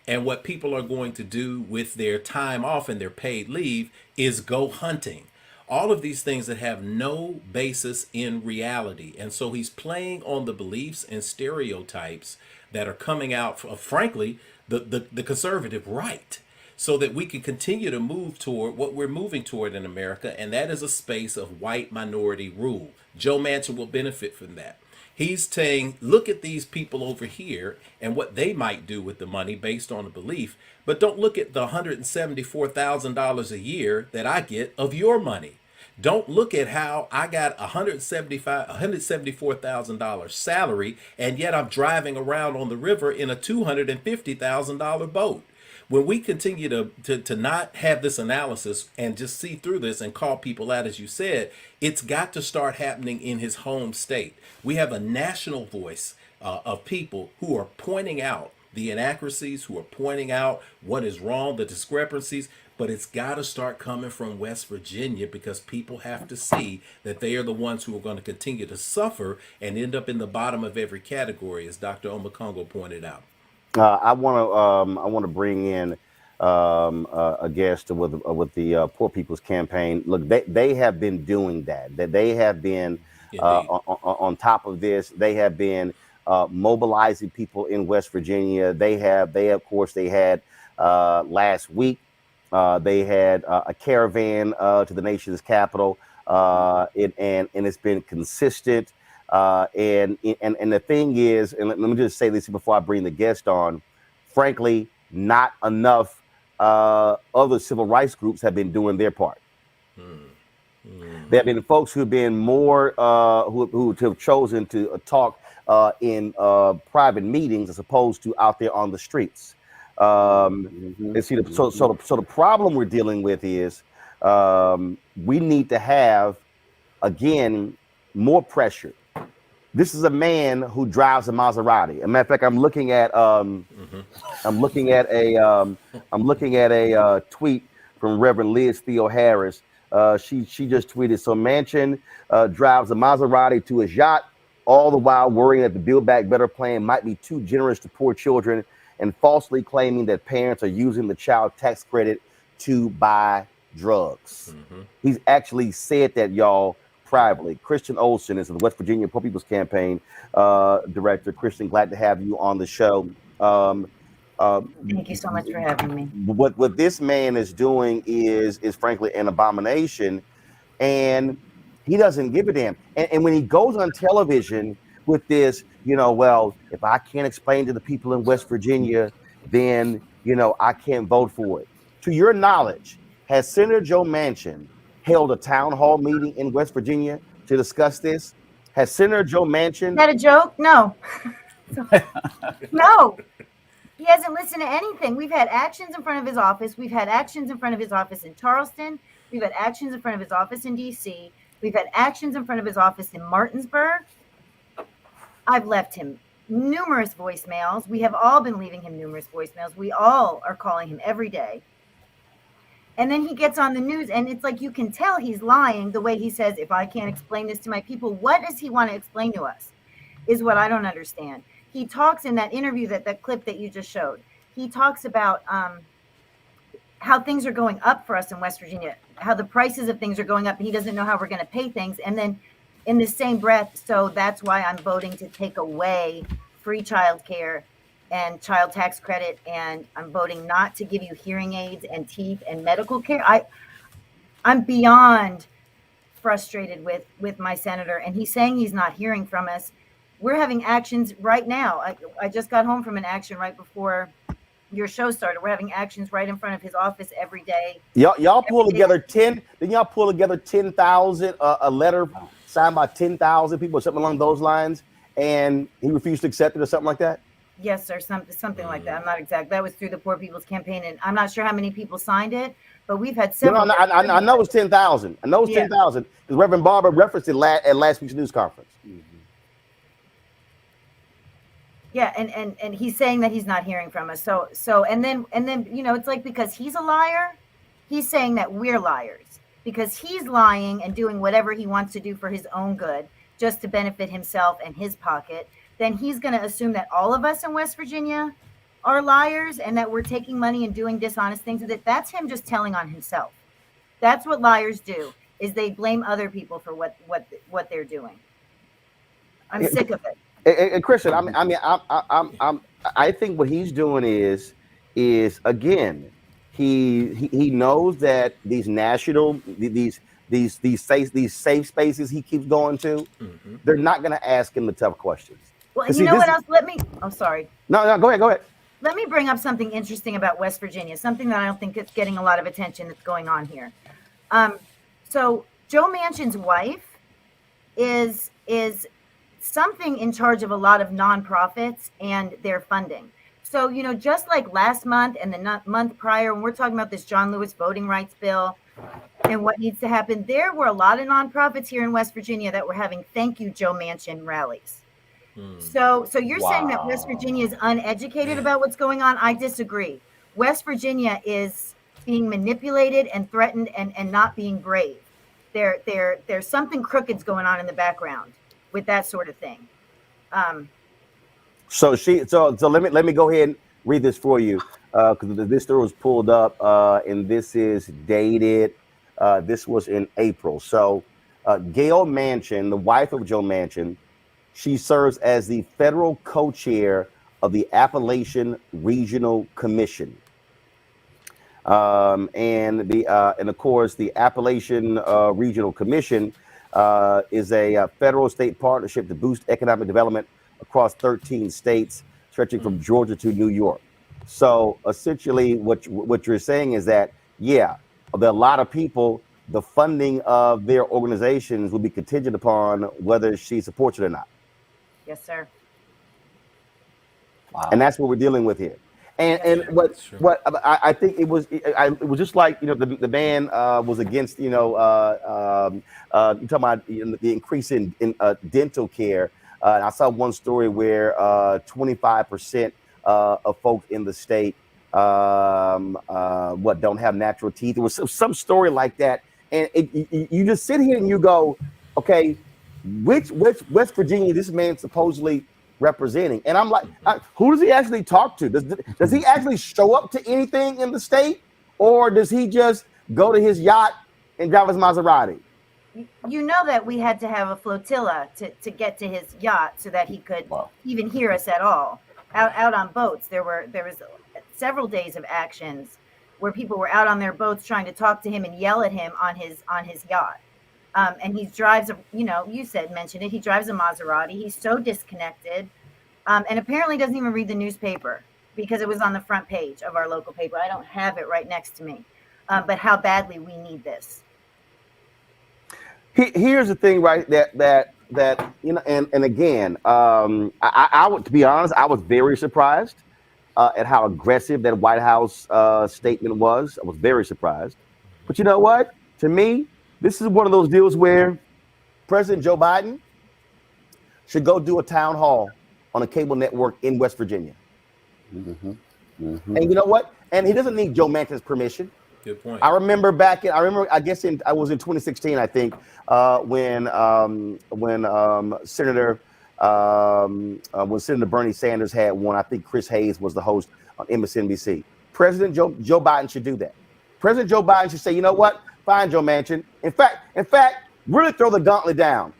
And what people are going to do with their time off and their paid leave is go hunting. All of these things that have no basis in reality. And so he's playing on the beliefs and stereotypes that are coming out of, frankly, the conservative right, so that we can continue to move toward what we're moving toward in America, and that is a space of white minority rule. Joe Manchin will benefit from that. He's saying, look at these people over here and what they might do with the money based on a belief, but don't look at the $174,000 a year that I get of your money. Don't look at how I got $174,000 salary, and yet I'm driving around on the river in a $250,000 boat. When we continue to not have this analysis and just see through this and call people out, as you said, it's got to start happening in his home state. We have a national voice of people who are pointing out the inaccuracies, who are pointing out what is wrong, the discrepancies. But it's got to start coming from West Virginia, because people have to see that they are the ones who are going to continue to suffer and end up in the bottom of every category, as Dr. Omakongo pointed out. I want to bring in a guest with the Poor People's Campaign. Look, they have been doing that. That they have been on top of this. They have been mobilizing people in West Virginia. They had last week. They had a caravan to the nation's capital, and it's been consistent. And the thing is, and let me just say this before I bring the guest on. Frankly, not enough other civil rights groups have been doing their part. There have been folks who've been more who have chosen to talk in private meetings as opposed to out there on the streets. And see, so the problem we're dealing with is we need to have, again, more pressure. This is a man who drives a Maserati. As a matter of fact, I'm looking at a tweet from Reverend Liz Theo Harris. She just tweeted, so Manchin drives a Maserati to his yacht, all the while worrying that the Build Back Better plan might be too generous to poor children, and falsely claiming that parents are using the child tax credit to buy drugs. He's actually said that, y'all, privately. Christian Olson is the West Virginia Poor People's Campaign director. Christian, glad to have you on the show. Thank you so much for having me. What this man is doing is frankly an abomination, and he doesn't give a damn. And when he goes on television with this, well, if I can't explain to the people in West Virginia, then, I can't vote for it. To your knowledge, has Senator Joe Manchin held a town hall meeting in West Virginia to discuss this? Has Senator Joe Manchin... Is that a joke? No. No. He hasn't listened to anything. We've had actions in front of his office. We've had actions in front of his office in Charleston. We've had actions in front of his office in D.C. We've had actions in front of his office in Martinsburg. I've left him numerous voicemails. We have all been leaving him numerous voicemails. We all are calling him every day. And then he gets on the news, and it's like you can tell he's lying the way he says, if I can't explain this to my people, what does he want to explain to us is what I don't understand. He talks in that interview, that clip that you just showed. He talks about how things are going up for us in West Virginia, how the prices of things are going up. And he doesn't know how we're going to pay things. And then in the same breath, so that's why I'm voting to take away free childcare and child tax credit, and I'm voting not to give you hearing aids and teeth and medical care. I'm beyond frustrated with my senator, and he's saying he's not hearing from us. We're having actions right now. I just got home from an action right before your show started. We're having actions right in front of his office every day. Y'all pull together 10. Then y'all pull together 10,000 a letter signed by 10,000 people or something along those lines, and he refused to accept it or something like that. Yes, sir. Something like that. I'm not exact. That was through the Poor People's Campaign, and I'm not sure how many people signed it, but we've had several. I know it's 10,000. I know it's 10,000 because Reverend Barber referenced it at last week's news conference. Yeah, and he's saying that he's not hearing from us. So and then it's like, because he's a liar, he's saying that we're liars because he's lying and doing whatever he wants to do for his own good, just to benefit himself and his pocket. Then he's going to assume that all of us in West Virginia are liars and that we're taking money and doing dishonest things. That's him just telling on himself. That's what liars do, is they blame other people for what they're doing. I'm sick of it. And Christian, I think what he's doing is again, he knows that these national these safe spaces he keeps going to, they're not going to ask him the tough questions. Well, and what else? I'm sorry. No, go ahead. Let me bring up something interesting about West Virginia, something that I don't think is getting a lot of attention that's going on here. So Joe Manchin's wife is something in charge of a lot of nonprofits and their funding. So, just like last month and the month prior, when we're talking about this John Lewis voting rights bill and what needs to happen, there were a lot of nonprofits here in West Virginia that were having thank you, Joe Manchin rallies. So you're saying that West Virginia is uneducated about what's going on? I disagree. West Virginia is being manipulated and threatened and not being brave. There's something crooked's going on in the background with that sort of thing. So let me go ahead and read this for you, because this story was pulled up, and this is dated. This was in April. So Gail Manchin, the wife of Joe Manchin, she serves as the federal co-chair of the Appalachian Regional Commission. And of course, the Appalachian Regional Commission is a federal state partnership to boost economic development across 13 states, stretching from Georgia to New York. So essentially, what you're saying is that, yeah, there are a lot of people, the funding of their organizations will be contingent upon whether she supports it or not. Yes, sir. Wow. And that's what we're dealing with here. And what I think it was just like, the man was against, you talking about the increase in dental care. I saw one story where 25% of folks in the state don't have natural teeth. It was some story like that, and you just sit here and you go, okay, which West Virginia this man supposedly representing? And I'm like, who does he actually talk to? Does he actually show up to anything in the state, or does he just go to his yacht and drive his Maserati? You know that we had to have a flotilla to get to his yacht so that he could even hear us at all. Out on boats, there was several days of actions where people were out on their boats trying to talk to him and yell at him on his yacht. And he drives mentioned it. He drives a Maserati. He's so disconnected, and apparently doesn't even read the newspaper because it was on the front page of our local paper. I don't have it right next to me, but how badly we need this. Here's the thing, right? That and again, I would, to be honest, I was very surprised at how aggressive that White House statement was. I was very surprised. But you know what? To me, this is one of those deals where President Joe Biden should go do a town hall on a cable network in West Virginia. Mm-hmm. Mm-hmm. And you know what? And he doesn't need Joe Manchin's permission. Good point. I remember I guess I was in 2016, I think, when Senator Bernie Sanders had one. I think Chris Hayes was the host on MSNBC. President Joe Biden should do that. President Joe Biden should say, you know what? Fine, Joe Manchin. In fact, really throw the gauntlet down.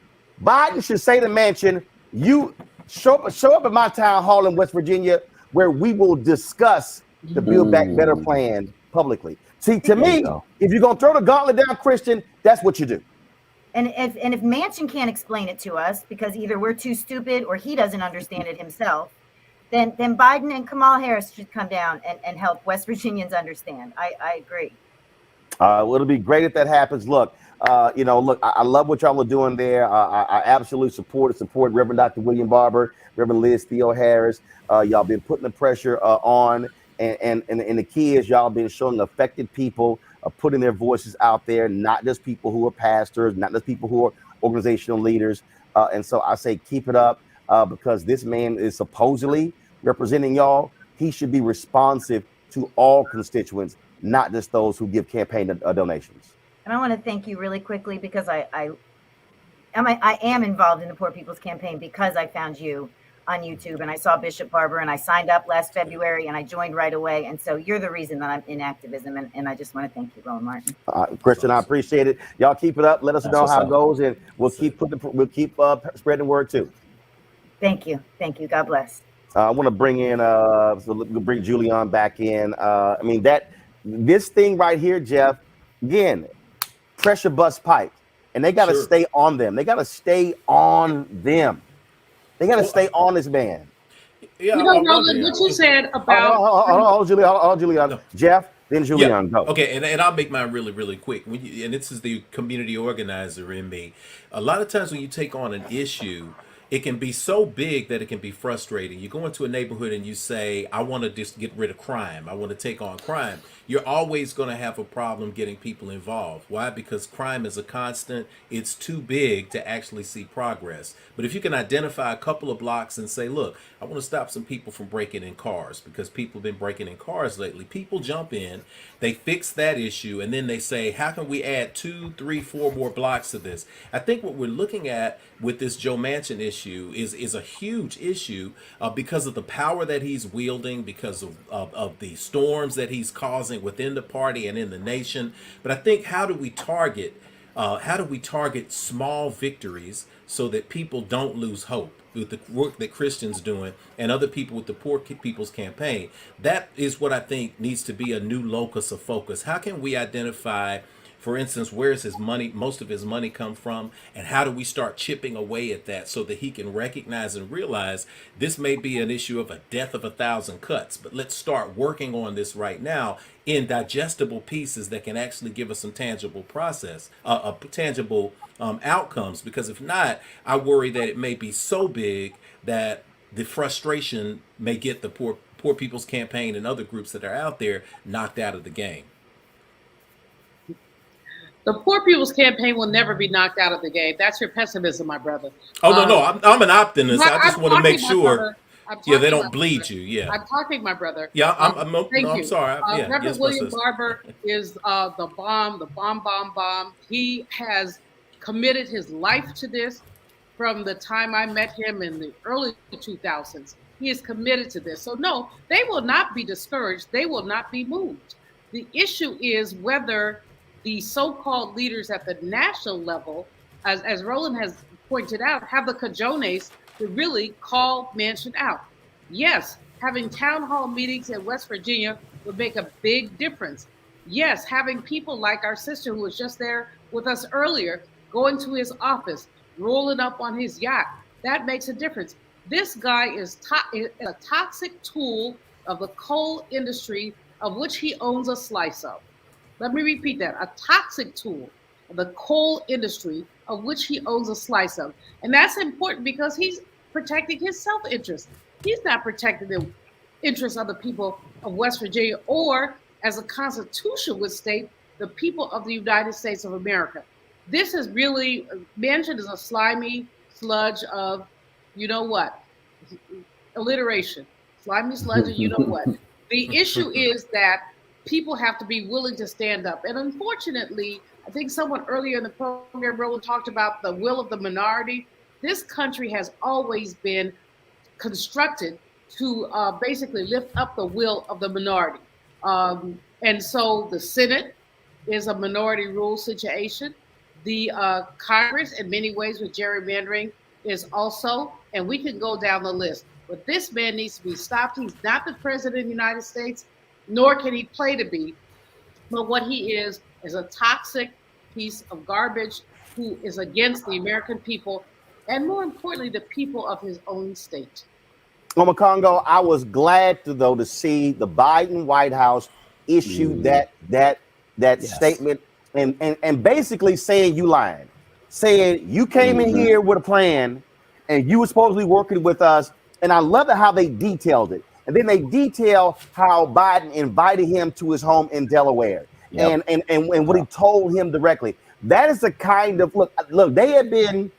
Biden should say to Manchin, you show up at my town hall in West Virginia where we will discuss the Build Back Better plan publicly. See, to me, if you're gonna throw the gauntlet down, Christian, that's what you do. And if Manchin can't explain it to us because either we're too stupid or he doesn't understand it himself, then Biden and Kamala Harris should come down and help West Virginians understand. I agree. Well, it'll be great if that happens. Look, I love what y'all are doing there. I absolutely support Reverend Dr. William Barber, Reverend Liz Theo Harris. Y'all been putting the pressure on, and the key is y'all been showing affected people, putting their voices out there, not just people who are pastors, not just people who are organizational leaders. And so I say keep it up, because this man is supposedly representing y'all. He should be responsive to all constituents, not just those who give campaign donations. And I want to thank you really quickly because I am involved in the Poor People's Campaign because I found you on YouTube and I saw Bishop Barber and I signed up last February and I joined right away. And so you're the reason that I'm in activism. And I just want to thank you, Roland Martin. Christian, I appreciate it. Y'all keep it up. Let us know how it goes, and we'll keep spreading the word too. Thank you. Thank you. God bless. I want to bring in bring Julian back in. This thing right here, Jeff, again, pressure bust pipe, and they got to stay on them. They got to stay on them. They got to stay on this man. Yeah, Roland, what you said about Julian. No. Jeff, then Julian, go. Okay, and I'll make mine really, really quick. And this is the community organizer in me. A lot of times when you take on an issue, it can be so big that it can be frustrating. You go into a neighborhood and you say, I want to just get rid of crime. I want to take on crime. You're always going to have a problem getting people involved. Why? Because crime is a constant. It's too big to actually see progress. But if you can identify a couple of blocks and say, look, I want to stop some people from breaking in cars because people have been breaking in cars lately. People jump in, they fix that issue, and then they say, how can we add 2, 3, 4 more blocks to this? I think what we're looking at with this Joe Manchin issue is a huge issue because of the power that he's wielding, because of the storms that he's causing within the party and in the nation. But I think how do we target small victories so that people don't lose hope with the work that Christians doing and other people with the Poor People's Campaign? That is what I think needs to be a new locus of focus. How can we identify, for instance, where is his money, most of his money come from, and how do we start chipping away at that so that he can recognize and realize this may be an issue of a death of 1,000 cuts, but let's start working on this right now in digestible pieces that can actually give us some tangible tangible outcomes. Because if not, I worry that it may be so big that the frustration may get the Poor People's Campaign and other groups that are out there knocked out of the game. The Poor People's Campaign will never be knocked out of the game. That's your pessimism, my brother. Oh, no, I'm an optimist. I just want to make sure, they don't bleed you. Yeah. I'm talking, my brother. Yeah, I'm sorry. Reverend yes, William Barber is the bomb. He has committed his life to this from the time I met him in the early 2000s. He is committed to this. So no, they will not be discouraged. They will not be moved. The issue is whether the so-called leaders at the national level, as Roland has pointed out, have the cojones to really call Manchin out. Yes, having town hall meetings in West Virginia would make a big difference. Yes, having people like our sister who was just there with us earlier, going to his office, rolling up on his yacht, that makes a difference. This guy is a toxic tool of the coal industry of which he owns a slice of. Let me repeat that, a toxic tool of the coal industry of which he owns a slice of. And that's important because he's protecting his self-interest. He's not protecting the interests of the people of West Virginia or, as the Constitution would state, the people of the United States of America. This is really, Manchin is a slimy sludge of, you know what, alliteration, slimy sludge of you know what. The issue is that people have to be willing to stand up. And unfortunately, I think someone earlier in the program, Roland, talked about the will of the minority. This country has always been constructed to basically lift up the will of the minority. And so the Senate is a minority rule situation. The Congress, in many ways with gerrymandering, is also, and we can go down the list. But this man needs to be stopped. He's not the president of the United States, nor can he play to be. But what he is a toxic piece of garbage who is against the American people and, more importantly, the people of his own state. Mama Congo, I was glad to see the Biden White House issue that statement and basically saying you lying, saying you came in here with a plan and you were supposedly working with us. And I love how they detailed it. And then they detail how Biden invited him to his home in Delaware and what he told him directly. That is the kind of look, they've been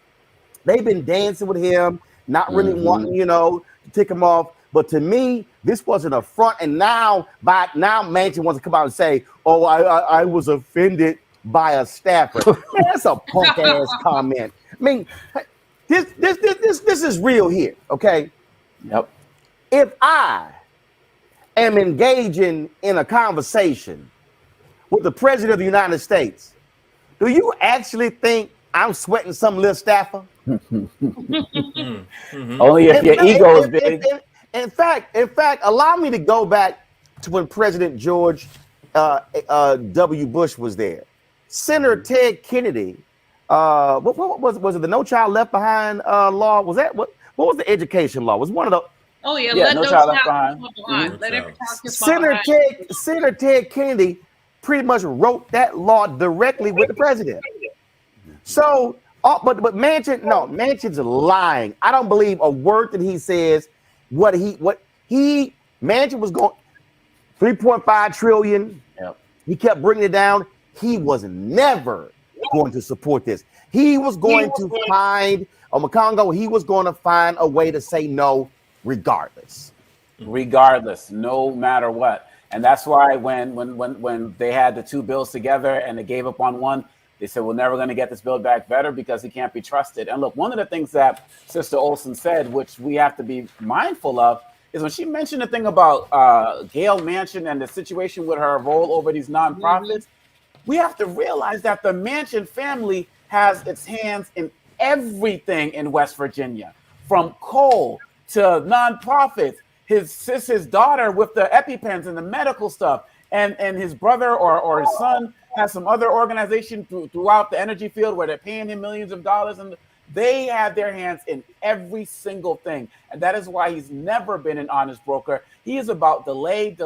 dancing with him, not really wanting, to tick him off. But to me, this was an affront. And now Manchin wants to come out and say, oh, I was offended by a staffer. Man, that's a punk ass comment. I mean, this is real here, okay? Yep. If I am engaging in a conversation with the president of the United States, do you actually think I'm sweating some little staffer? Only if your ego is big. In fact, allow me to go back to when President George W. Bush was there. Senator Ted Kennedy, what was it? The No Child Left Behind law? Was that what was the education law? Was one of the Oh yeah, yeah, let no those child left child behind. Let every child get left behind. Senator Ted Kennedy pretty much wrote that law directly with the president. So Oh, but Manchin's lying. I don't believe a word that he says. Manchin was going 3.5 trillion. Yep. He kept bringing it down. He was never going to support this. He was going to find Congo. He was going to find a way to say no, regardless, no matter what. And that's why when they had the two bills together and they gave up on one, they said, we're never going to get this bill back better because he can't be trusted. And look, one of the things that Sister Olsen said, which we have to be mindful of, is when she mentioned the thing about Gail Manchin and the situation with her role over these nonprofits, we have to realize that the Manchin family has its hands in everything in West Virginia, from coal to nonprofits. His daughter with the EpiPens and the medical stuff, and his brother or his son has some other organization throughout the energy field where they're paying him millions of dollars, and they have their hands in every single thing. And that is why he's never been an honest broker. He is about delay.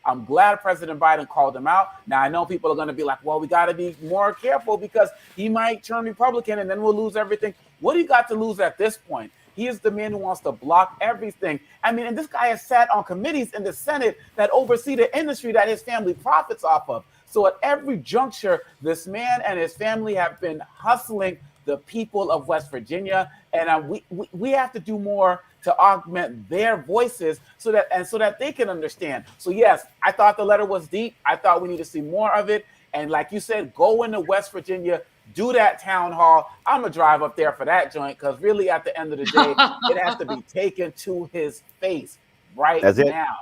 I'm glad President Biden called him out. Now, I know people are going to be like, well, we got to be more careful because he might turn Republican and then we'll lose everything. What do you got to lose at this point? He is the man who wants to block everything. I mean, and this guy has sat on committees in the Senate that oversee the industry that his family profits off of. So at every juncture, this man and his family have been hustling the people of West Virginia. And we have to do more to augment their voices so that they can understand. So yes, I thought the letter was deep. I thought we need to see more of it. And like you said, go into West Virginia, do that town hall. I'm gonna drive up there for that joint because really at the end of the day, it has to be taken to his face right now.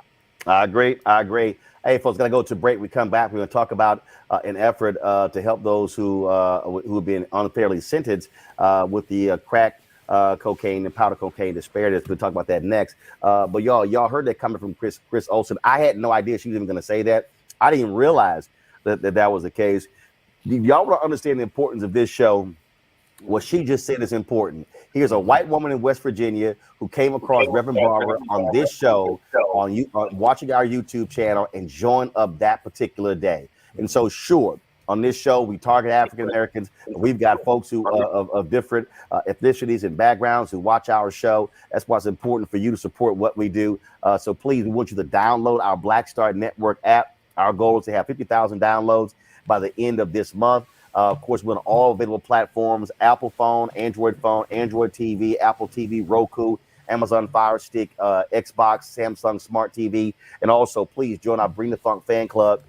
I agree. Hey, folks, gonna go to break. We come back. We're gonna talk about an effort to help those who have been unfairly sentenced with the crack cocaine and powder cocaine disparities. We'll talk about that next. But y'all heard that coming from Chris Olsen. I had no idea she was even gonna say that. I didn't even realize that was the case. Y'all want to understand the importance of this show. What she just said is important. Here's a white woman in West Virginia who came across Reverend Barber on this show, on watching our YouTube channel, and joined up that particular day. And so, sure, on this show, we target African Americans. We've got folks who of different ethnicities and backgrounds who watch our show. That's why it's important for you to support what we do. So please, we want you to download our Black Star Network app. Our goal is to have 50,000 downloads by the end of this month. Of course, we're on all available platforms: Apple phone, Android TV, Apple TV, Roku, Amazon Fire Stick, Xbox, Samsung Smart TV. And also, please join our Bring the Funk fan club,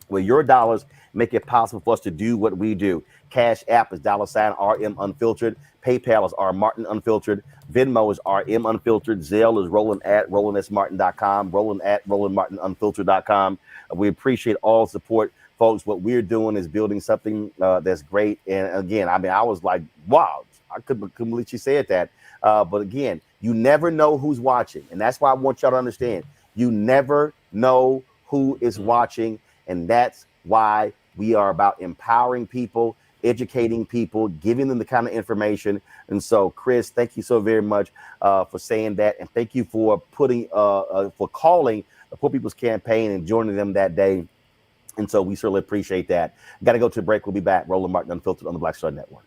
where your dollars make it possible for us to do what we do. Cash App is $RM Unfiltered. PayPal is R Martin Unfiltered. Venmo is RM Unfiltered. Zelle is Roland@RolandSMartin.com. Roland@RolandMartinUnfiltered.com. We appreciate all support. Folks, what we're doing is building something that's great. And again, I mean, I was like, wow, I couldn't believe she said that. But again, you never know who's watching. And that's why I want y'all to understand. You never know who is watching. And that's why we are about empowering people, educating people, giving them the kind of information. And so, Chris, thank you so very much for saying that. And thank you for calling the Poor People's Campaign and joining them that day. And so we certainly appreciate that. Got to go to a break. We'll be back. Roland Martin Unfiltered on the Black Star Network.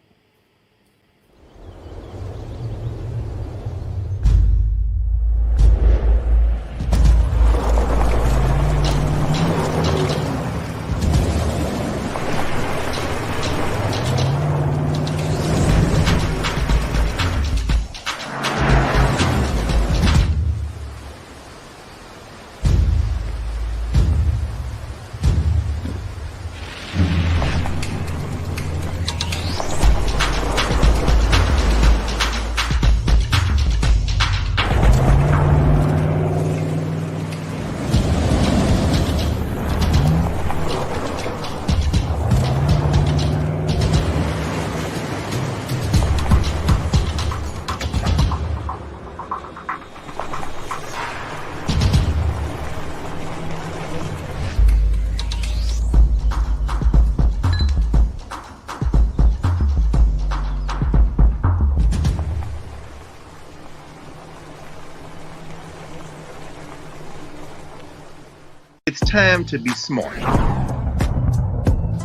It's time to be smart.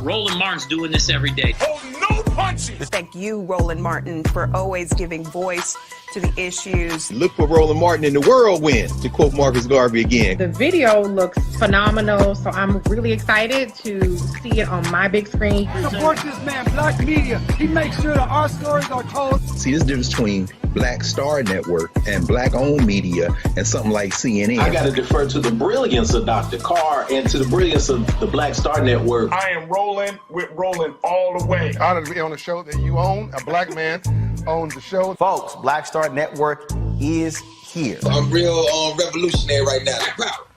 Roland Martin's doing this every day. Oh, no! punches. Thank you, Roland Martin, for always giving voice to the issues. Look for Roland Martin in the whirlwind, to quote Marcus Garvey again. The video looks phenomenal, so I'm really excited to see it on my big screen. Support this man, Black Media. He makes sure that our stories are told. See, this difference between Black Star Network and Black-owned media and something like CNN. I got to defer to the brilliance of Dr. Carr and to the brilliance of the Black Star Network. I am rolling with Roland all the way. Honored to be on a show that you own. A black man owns the show. Folks, Black Star Network is here. I'm real revolutionary right now.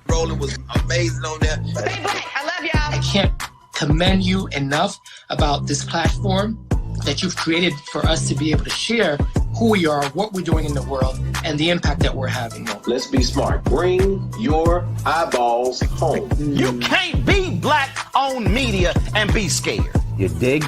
Roland was amazing on there. Stay black. I love y'all. I can't commend you enough about this platform that you've created for us to be able to share who we are, what we're doing in the world, and the impact that we're having. Let's be smart. Bring your eyeballs home. You can't be Black-owned media and be scared. You dig?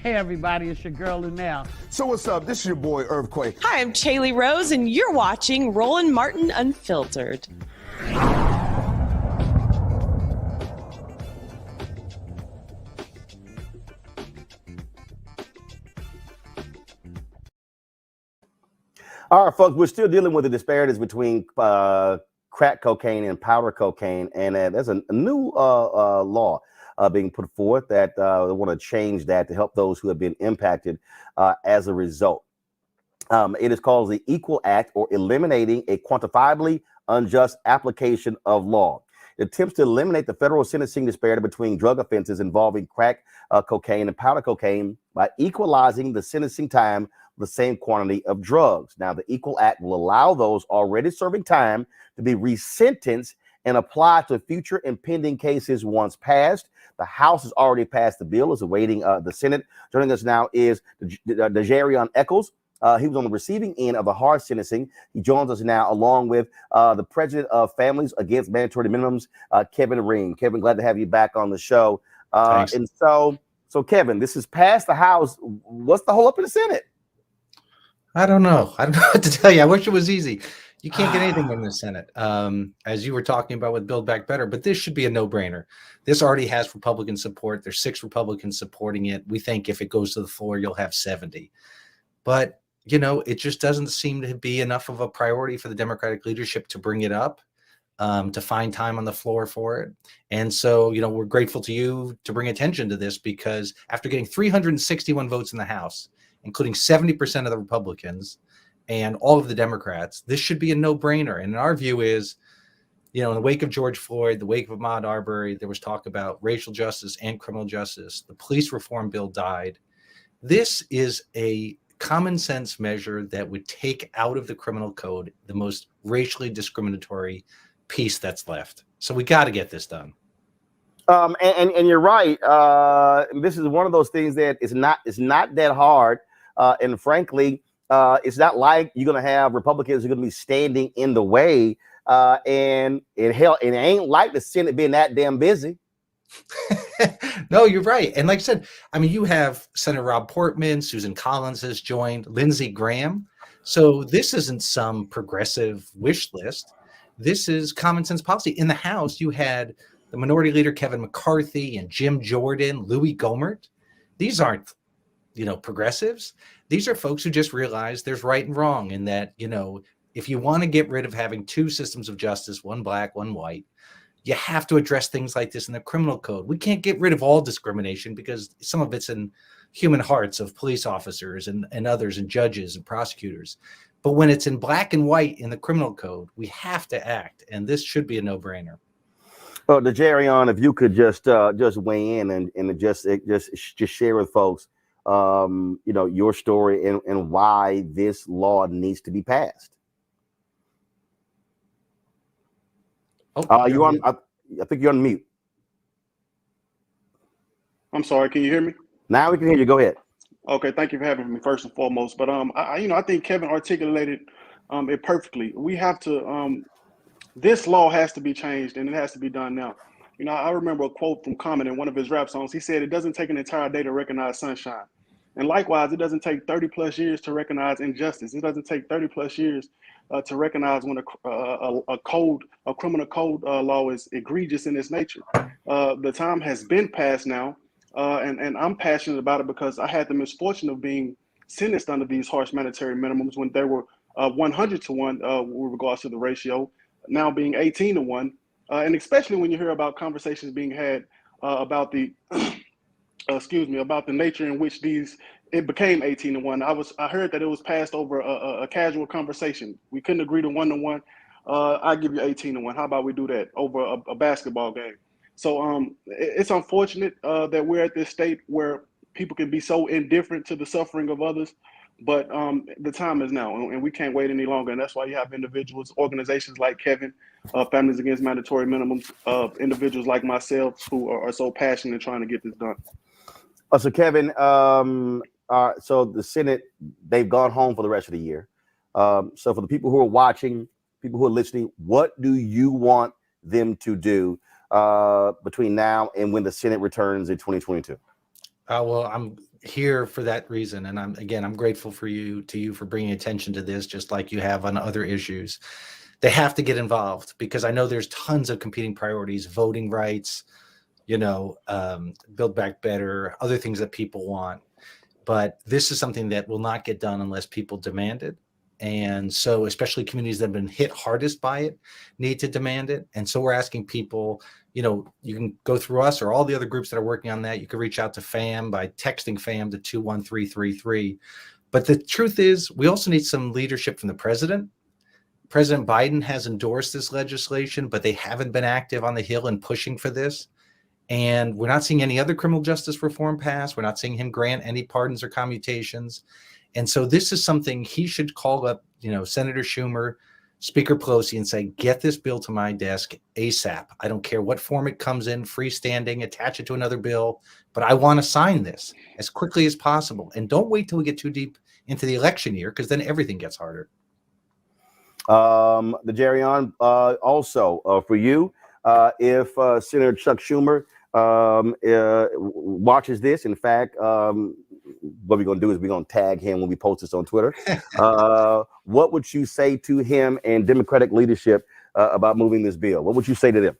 Hey everybody, it's your girl Lunel. So what's up? This is your boy Earthquake. Hi, I'm Chaley Rose, and you're watching Roland Martin Unfiltered. All right, folks, we're still dealing with the disparities between crack cocaine and powder cocaine, and there's a new law being put forth that they want to change that to help those who have been impacted as a result. It is called the Equal Act, or Eliminating a Quantifiably Unjust Application of Law. It attempts to eliminate the federal sentencing disparity between drug offenses involving crack cocaine and powder cocaine by equalizing the sentencing time the same quantity of drugs. Now, the Equal Act will allow those already serving time to be resentenced and apply to future impending cases once passed. The House has already passed the bill, is awaiting the Senate. Joining us now is Dejarion Eccles. He was on the receiving end of the hard sentencing. He joins us now along with the president of Families Against Mandatory Minimums, Kevin Ring. Kevin, glad to have you back on the show. And so Kevin, this is passed the House. What's the hold up in the Senate? I don't know. I don't know what to tell you. I wish it was easy. You can't get anything in the Senate, as you were talking about with Build Back Better, but this should be a no-brainer. This already has Republican support. There's 6 Republicans supporting it. We think if it goes to the floor, you'll have 70. But, you know, it just doesn't seem to be enough of a priority for the Democratic leadership to bring it up, to find time on the floor for it. And so, you know, we're grateful to you to bring attention to this, because after getting 361 votes in the House, including 70% of the Republicans and all of the Democrats, this should be a no-brainer. And our view is, you know, in the wake of George Floyd, the wake of Ahmaud Arbery, there was talk about racial justice and criminal justice. The police reform bill died. This is a common sense measure that would take out of the criminal code the most racially discriminatory piece that's left. So we got to get this done. And you're right. This is one of those things that it's not that hard. And frankly, it's not like you're going to have Republicans who are going to be standing in the way. And it ain't like the Senate being that damn busy. No, you're right. And like I said, I mean, you have Senator Rob Portman, Susan Collins has joined, Lindsey Graham. So this isn't some progressive wish list. This is common sense policy. In the House, you had the Minority Leader Kevin McCarthy and Jim Jordan, Louis Gohmert. These aren't, you know, progressives. These are folks who just realize there's right and wrong, and that, you know, if you want to get rid of having 2 systems of justice, one black, one white, you have to address things like this in the criminal code. We can't get rid of all discrimination because some of it's in human hearts of police officers and others and judges and prosecutors. But when it's in black and white in the criminal code, we have to act, and this should be a no-brainer. Well, Dejarion, if you could just weigh in and just share with folks, you know, your story and why this law needs to be passed. You're on. I think you're on mute. I'm sorry. Can you hear me? Now we can hear you. Go ahead. Okay. Thank you for having me first and foremost. But I think Kevin articulated it perfectly. We have to. This law has to be changed, and it has to be done now. You know, I remember a quote from Common in one of his rap songs. He said, "It doesn't take an entire day to recognize sunshine." And likewise, it doesn't take 30 plus years to recognize injustice. It doesn't take 30 plus years to recognize when a criminal code law is egregious in its nature. The time has been passed now, and I'm passionate about it because I had the misfortune of being sentenced under these harsh mandatory minimums when they were 100 to 1 with regards to the ratio, now being 18 to 1. And especially when you hear about conversations being had about the about the nature in which it became 18 to 1. I heard that it was passed over a casual conversation. We couldn't agree to 1 to 1. I give you 18 to 1. How about we do that over a basketball game? So it's unfortunate that we're at this state where people can be so indifferent to the suffering of others, but the time is now, and we can't wait any longer. And that's why you have individuals, organizations like Kevin, Families Against Mandatory Minimums, individuals like myself who are so passionate in trying to get this done. So Kevin, so the Senate, they've gone home for the rest of the year. So for the people who are watching, people who are listening, what do you want them to do between now and when the Senate returns in 2022? Well, I'm here for that reason, and I'm grateful to you for bringing attention to this, just like you have on other issues. They have to get involved because I know there's tons of competing priorities, voting rights, Build Back Better, other things that people want. But this is something that will not get done unless people demand it. And so especially communities that have been hit hardest by it need to demand it. And so we're asking people, you can go through us or all the other groups that are working on that. You can reach out to FAM by texting FAM to 21333. But the truth is, we also need some leadership from the president. President Biden has endorsed this legislation, but they haven't been active on the Hill and pushing for this. And we're not seeing any other criminal justice reform pass. We're not seeing him grant any pardons or commutations. And so this is something he should call up, Senator Schumer, Speaker Pelosi, and say, get this bill to my desk ASAP. I don't care what form it comes in, freestanding, attach it to another bill, but I want to sign this as quickly as possible. And don't wait till we get too deep into the election year, because then everything gets harder. The Jerry on also for you, if Senator Chuck Schumer watches this, in fact, what we're going to do is we're going to tag him when we post this on Twitter. What would you say to him and Democratic leadership about moving this bill? What would you say to them?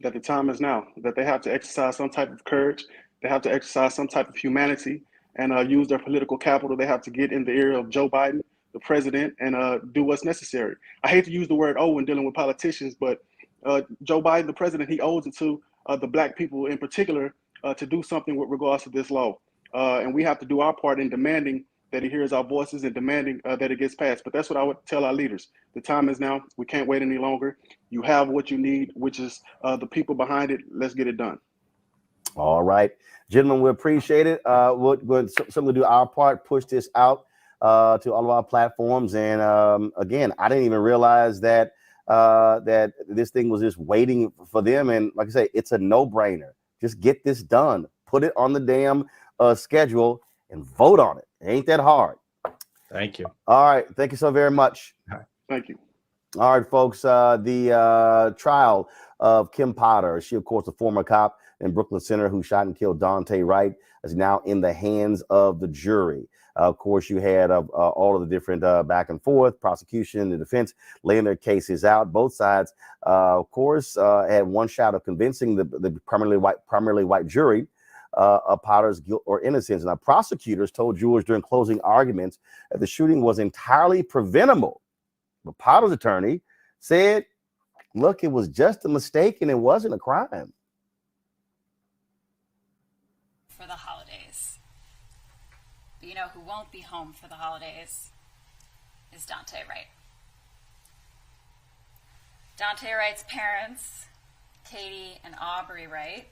That the time is now, that they have to exercise some type of courage. They have to exercise some type of humanity and use their political capital. They have to get in the ear of Joe Biden, the president, and do what's necessary. I hate to use the word "oh" when dealing with politicians, but Joe Biden, the president, he owes it to the Black people in particular to do something with regards to this law. And we have to do our part in demanding that he hears our voices and demanding that it gets passed. But that's what I would tell our leaders. The time is now. We can't wait any longer. You have what you need, which is the people behind it. Let's get it done. All right. Gentlemen, we appreciate it. We'll simply do our part, push this out to all of our platforms. And again, I didn't even realize that that this thing was just waiting for them. And like I say, it's a no-brainer. Just get this done. Put it on the damn schedule and vote on it. It ain't that hard. Thank you. All right. Thank you so very much. Thank you. All right, folks. The trial of Kim Potter, she, of course, a former cop in Brooklyn Center who shot and killed Daunte Wright, is now in the hands of the jury. Of course, you had all of the different back and forth, prosecution, the defense laying their cases out. Both sides, of course, had one shot of convincing the primarily white jury of Potter's guilt or innocence. Now, prosecutors told jurors during closing arguments that the shooting was entirely preventable. But Potter's attorney said, look, it was just a mistake and it wasn't a crime. For the holidays. But you know who won't be home for the holidays is Daunte Wright. Daunte Wright's parents, Katie and Aubrey Wright,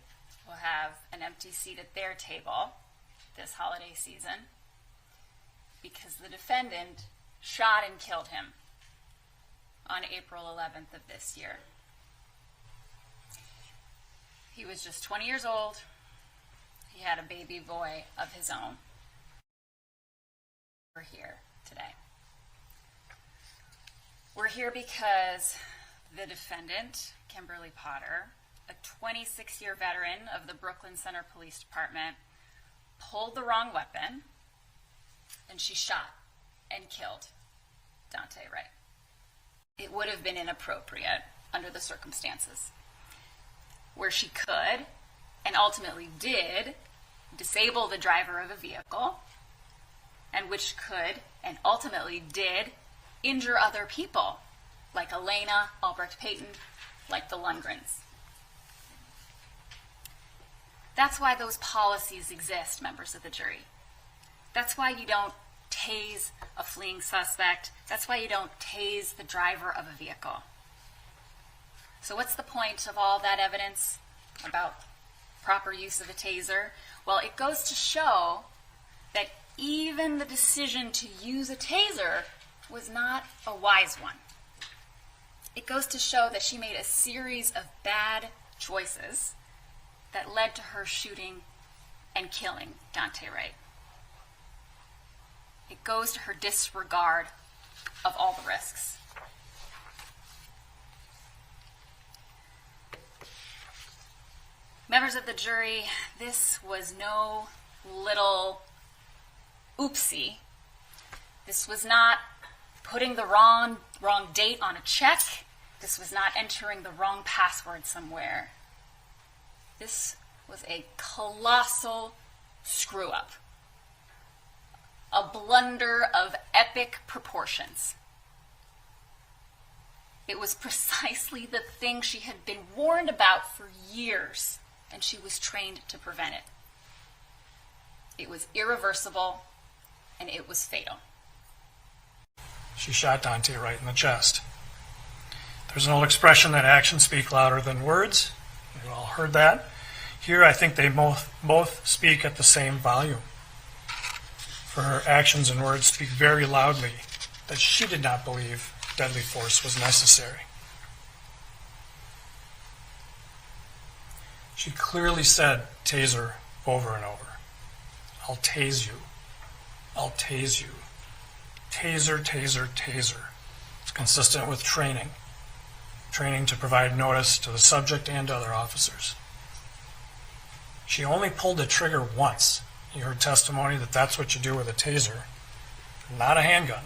will have an empty seat at their table this holiday season because the defendant shot and killed him on April 11th of this year. He was just 20 years old. He had a baby boy of his own. We're here today. We're here because the defendant, Kimberly Potter, a 26-year veteran of the Brooklyn Center Police Department, pulled the wrong weapon, and she shot and killed Daunte Wright. It would have been inappropriate under the circumstances, where she could, and ultimately did, disable the driver of a vehicle, and which could, and ultimately did, injure other people, like Elena Albrecht-Payton, like the Lundgrens. That's why those policies exist, members of the jury. That's why you don't tase a fleeing suspect. That's why you don't tase the driver of a vehicle. So what's the point of all that evidence about proper use of a taser? Well, it goes to show that even the decision to use a taser was not a wise one. It goes to show that she made a series of bad choices that led to her shooting and killing Daunte Wright. It goes to her disregard of all the risks. Members of the jury, this was no little oopsie. This was not putting the wrong date on a check. This was not entering the wrong password somewhere. This was a colossal screw-up. A blunder of epic proportions. It was precisely the thing she had been warned about for years, and she was trained to prevent it. It was irreversible, and it was fatal. She shot Daunte Wright in the chest. There's an old expression that actions speak louder than words. You've all heard that. Here, I think they both speak at the same volume. For her actions and words speak very loudly that she did not believe deadly force was necessary. She clearly said taser over and over. I'll tase you. I'll tase you. Taser, taser, taser. It's consistent with training. Training to provide notice to the subject and other officers. She only pulled the trigger once. You heard testimony that that's what you do with a taser, not a handgun.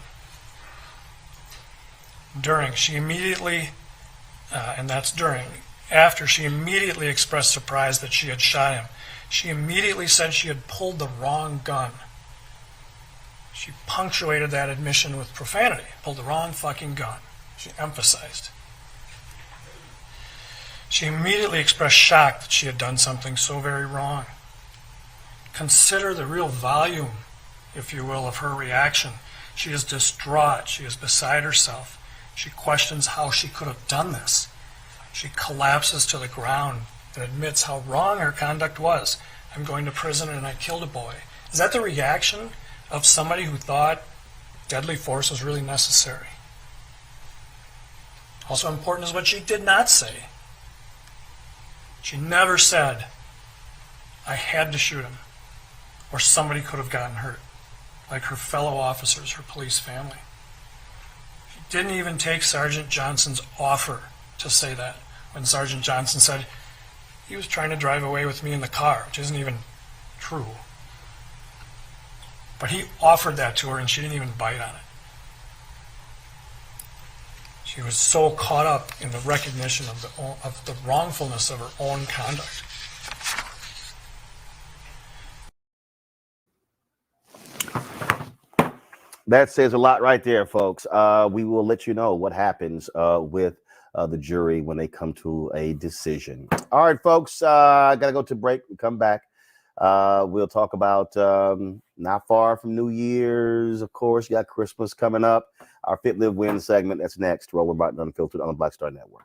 After she immediately expressed surprise that she had shot him, she immediately said she had pulled the wrong gun. She punctuated that admission with profanity. Pulled the wrong fucking gun, she emphasized. She immediately expressed shock that she had done something so very wrong. Consider the real volume, if you will, of her reaction. She is distraught. She is beside herself. She questions how she could have done this. She collapses to the ground and admits how wrong her conduct was. I'm going to prison and I killed a boy. Is that the reaction of somebody who thought deadly force was really necessary? Also important is what she did not say. She never said, I had to shoot him, or somebody could have gotten hurt, like her fellow officers, her police family. She didn't even take Sergeant Johnson's offer to say that, when Sergeant Johnson said he was trying to drive away with me in the car, which isn't even true. But he offered that to her and she didn't even bite on it. She was so caught up in the recognition of the wrongfulness of her own conduct. That says a lot right there, folks. We will let you know what happens with the jury when they come to a decision. All right, folks, I got to go to break. We come back. We'll talk about not far from New Year's, of course. You got Christmas coming up. Our Fit, Live, Win segment. That's next. Roland Martin Unfiltered on the Black Star Network.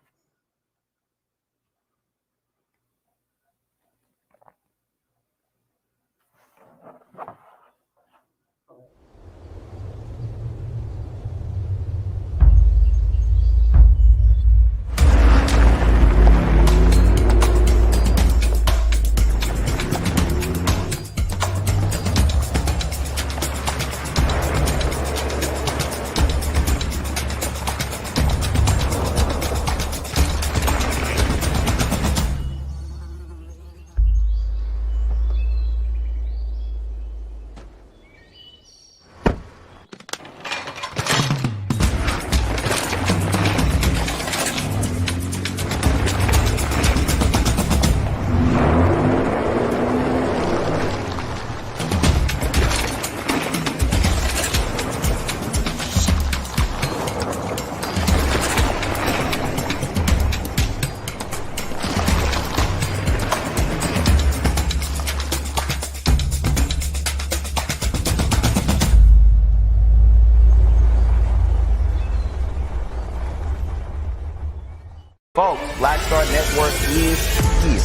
Star Network is here.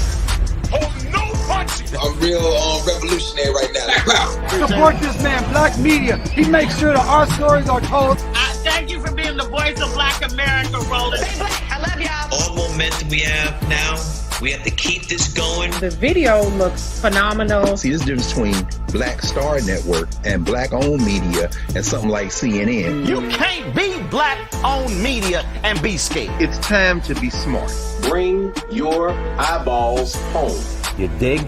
I'm real revolutionary right now. Support this man, Black Media. He makes sure that our stories are told. Thank you for being the voice of Black America, Roland. I love y'all. All momentum we have now, we have to keep this going. The video looks phenomenal. See, this difference between Black Star Network and Black-owned media and something like CNN. You can't be black-owned media and be scared. It's time to be smart. Bring your eyeballs home. You dig?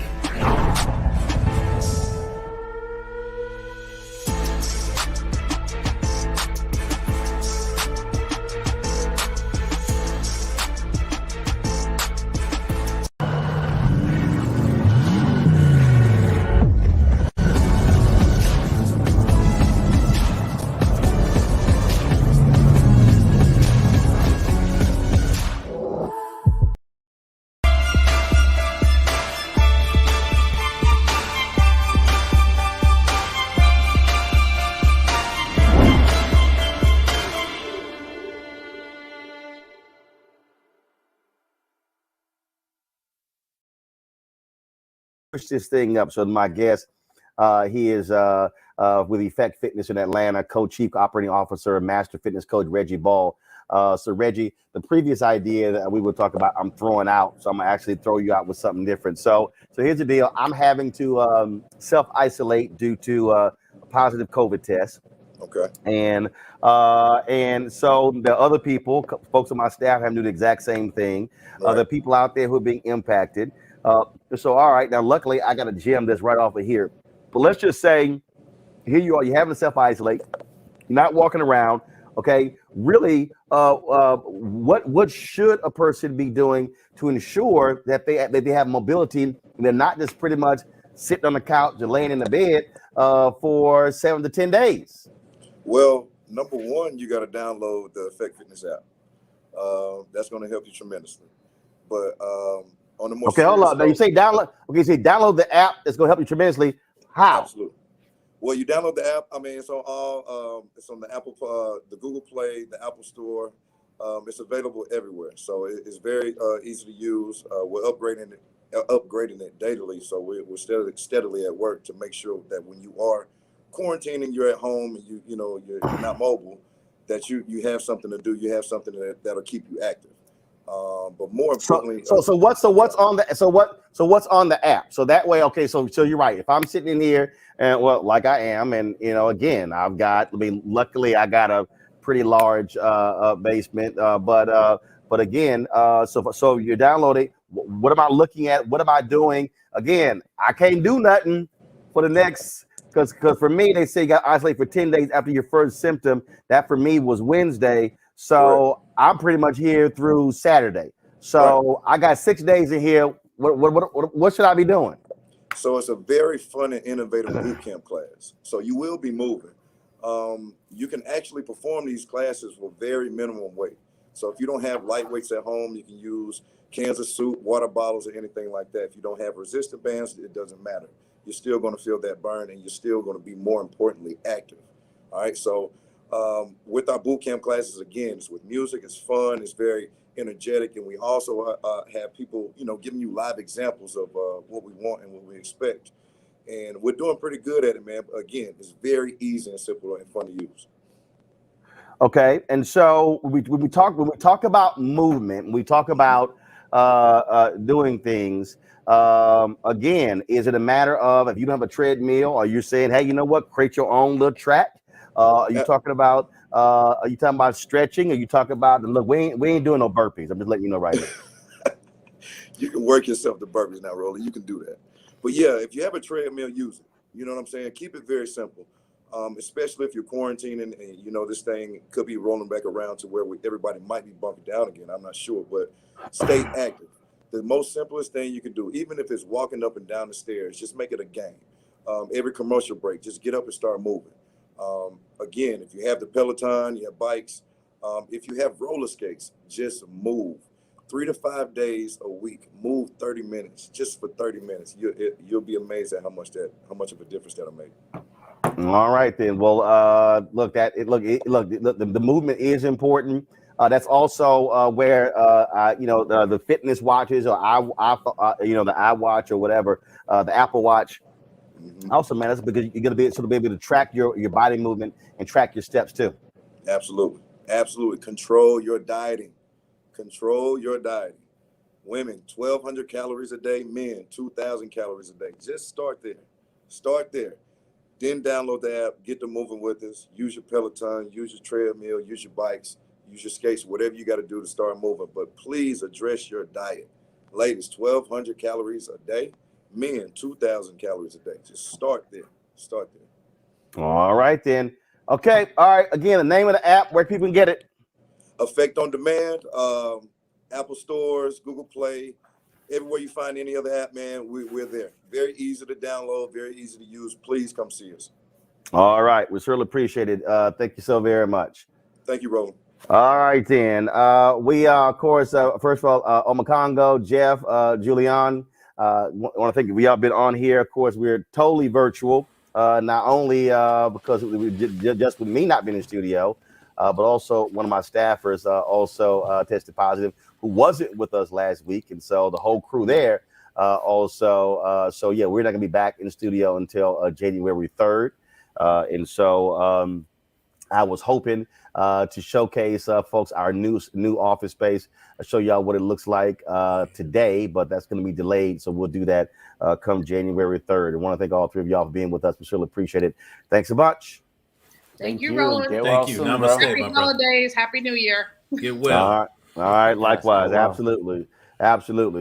Push this thing up. So my guest, he is with Effect Fitness in Atlanta, co-chief operating officer, master fitness coach Reggie Ball. So Reggie, the previous idea that we would talk about, I'm throwing out. So I'm gonna actually throw you out with something different. So here's the deal. I'm having to self-isolate due to a positive COVID test. Okay. And so the other people, folks on my staff, have to do the exact same thing. Right. The people out there who are being impacted. So, all right, now luckily I got a gym that's right off of here. But let's just say, here you are, you're having to self-isolate, you're not walking around, okay? Really, what should a person be doing to ensure that they have mobility and they're not just pretty much sitting on the couch or laying in the bed for 7 to 10 days? Well, number one, you got to download the Effect Fitness app. That's going to help you tremendously. But on the more okay, hold on. Now you say download. Okay, you say download the app. That's going to help you tremendously. How? Absolutely. Well, you download the app. I mean, it's on all. It's on the Apple, the Google Play, the Apple Store. It's available everywhere. So it's very easy to use. We're upgrading it daily. So we're steadily at work to make sure that when you are quarantining, you're at home and you're not mobile, that you have something to do. You have something that'll keep you active. But more importantly, so what's on the app? So that way, okay. So you're right. If I'm sitting in here and like I am, and again, luckily I got a pretty large basement. But again, so you're downloading. What am I looking at? What am I doing? Again, I can't do nothing for the next. Because for me, they say you got to isolate for 10 days after your first symptom. That for me was Wednesday. So I'm pretty much here through Saturday. So I got 6 days in here. What should I be doing? So it's a very fun and innovative boot camp class. So you will be moving. You can actually perform these classes for very minimum weight. So if you don't have light weights at home, you can use cans of soup, water bottles, or anything like that. If you don't have resistant bands, it doesn't matter. You're still going to feel that burn, and you're still going to be, more importantly, active. All right. So with our boot camp classes, again, it's with music, it's fun, it's very energetic, and we also have people, giving you live examples of what we want and what we expect. And we're doing pretty good at it, man. But again, it's very easy and simple and fun to use. Okay, and so when we talk about movement, we talk about doing things. Again, is it a matter of, if you don't have a treadmill, or you're saying, hey, you know what, create your own little track? Are you talking about stretching? Are you talking about, look, we ain't doing no burpees. I'm just letting you know right now. You can work yourself to burpees now, Roland. You can do that. But yeah, if you have a treadmill, use it. You know what I'm saying? Keep it very simple. Especially if you're quarantining and this thing could be rolling back around to where everybody might be bumping down again. I'm not sure, but stay active. The most simplest thing you can do, even if it's walking up and down the stairs, just make it a game. Every commercial break, just get up and start moving. Again, if you have the Peloton, you have bikes, if you have roller skates, just move. 3 to 5 days a week, move 30 minutes, just for 30 minutes. You'll be amazed at how much of a difference that'll make. All right then. Well, look, the movement is important. That's also where the fitness watches or the iWatch or whatever, the Apple Watch. Also, man, that's because you're gonna be able to track your body movement and track your steps too. Absolutely. Control your dieting. Women, 1,200 calories a day. Men, 2,000 calories a day. Just start there. Then download the app, get to moving with us. Use your Peloton, use your treadmill, use your bikes, use your skates, whatever you got to do to start moving. But please address your diet. Ladies, 1,200 calories a day. Men, 2,000 calories a day. Just start there. All right, then. Okay. All right. Again, the name of the app, where people can get it. Effect on Demand, Apple stores, Google Play, everywhere you find any other app, man, we're there. Very easy to download, very easy to use. Please come see us. All right. We certainly appreciate it. Thank you so very much. Thank you, Roland. All right, then. We, of course, first of all, Omakongo, Jeff, Julian, want to thank you. We all been on here. Of course, we're totally virtual, not only because just with me not being in the studio, but also one of my staffers also tested positive, who wasn't with us last week. And so the whole crew there also. So, yeah, we're not going to be back in the studio until January 3rd. And so I was hoping to showcase, folks, our new office space, show y'all what it looks like today, but that's going to be delayed. So we'll do that come January 3rd. I want to thank all three of y'all for being with us. We surely appreciate it. Thanks so much. Thank you, Roland. Thank you. Namaste, Happy holidays. Happy New Year. Get well. All right. Likewise. Absolutely.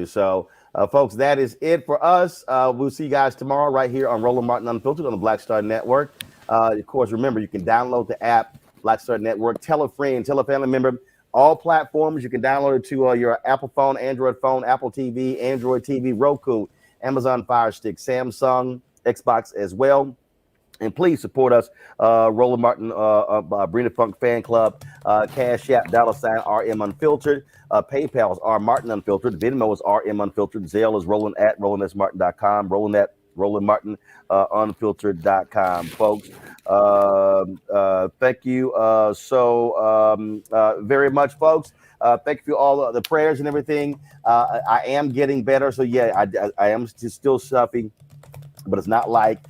So, folks, that is it for us. We'll see you guys tomorrow right here on Roland Martin Unfiltered on the Black Star Network. Of course, remember, you can download the app, Black Star Network. Tell a friend, tell a family member. All platforms, you can download it to your Apple phone, Android phone, Apple TV, Android TV, Roku, Amazon Fire Stick, Samsung, Xbox as well. And please support us, Roland Martin, Brina Funk Fan Club, Cash App, $RM Unfiltered, PayPal is R Martin Unfiltered, Venmo is RM Unfiltered, Zelle is Roland at RolandSMartin.com, Roland at RolandMartinUnfiltered.com, folks. Thank you so very much, folks. Thank you for all the prayers and everything. I am getting better, so yeah, I am still stuffy, but it's not like.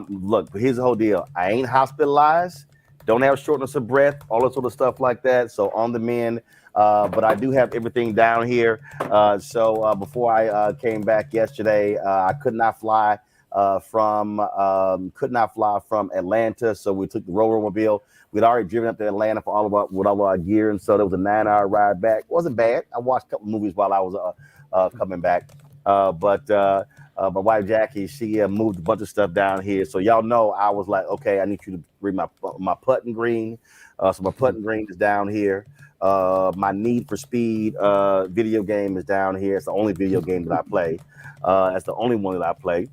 Look, here's the whole deal. I ain't hospitalized, don't have shortness of breath, all that sort of stuff like that. So on the mend, but I do have everything down here. So before I came back yesterday, I could not fly from Atlanta. So we took the Rover-mobile. We'd already driven up to Atlanta for all of our gear, and so there was a 9-hour ride back. Wasn't bad. I watched a couple movies while I was coming back. But my wife Jackie, she moved a bunch of stuff down here. So y'all know I was like, okay, I need you to bring my putting green. So my putting green is down here. My Need for Speed video game is down here. It's the only video game that I play. That's the only one that I play.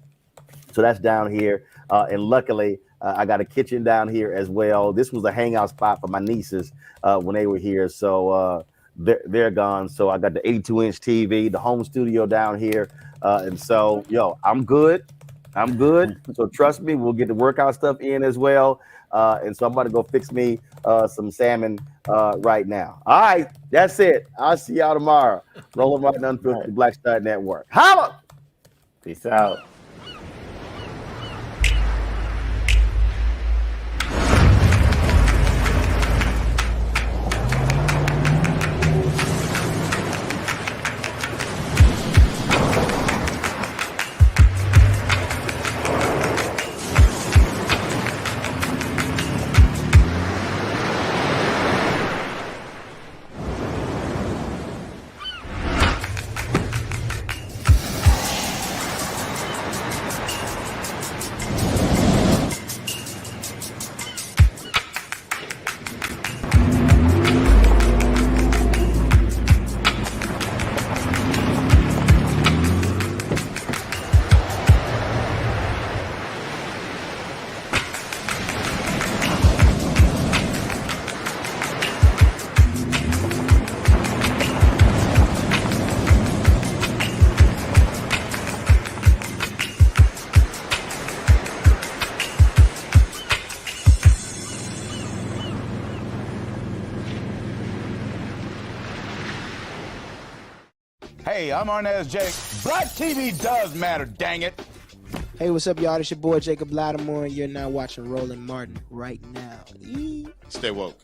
So that's down here. And luckily, I got a kitchen down here as well. This was a hangout spot for my nieces when they were here. So they're gone. So I got the 82-inch TV, the home studio down here. And so, I'm good. So trust me, we'll get the workout stuff in as well. And so I'm about to go fix me some salmon right now. All right, that's it. I'll see y'all tomorrow. Roland Martin Unfiltered, Black Star Network. Holla! Peace out. Hey, I'm Arnaz J. Black TV does matter, dang it. Hey, what's up, y'all? It's your boy Jacob Lattimore, and you're now watching Roland Martin right now. Stay woke.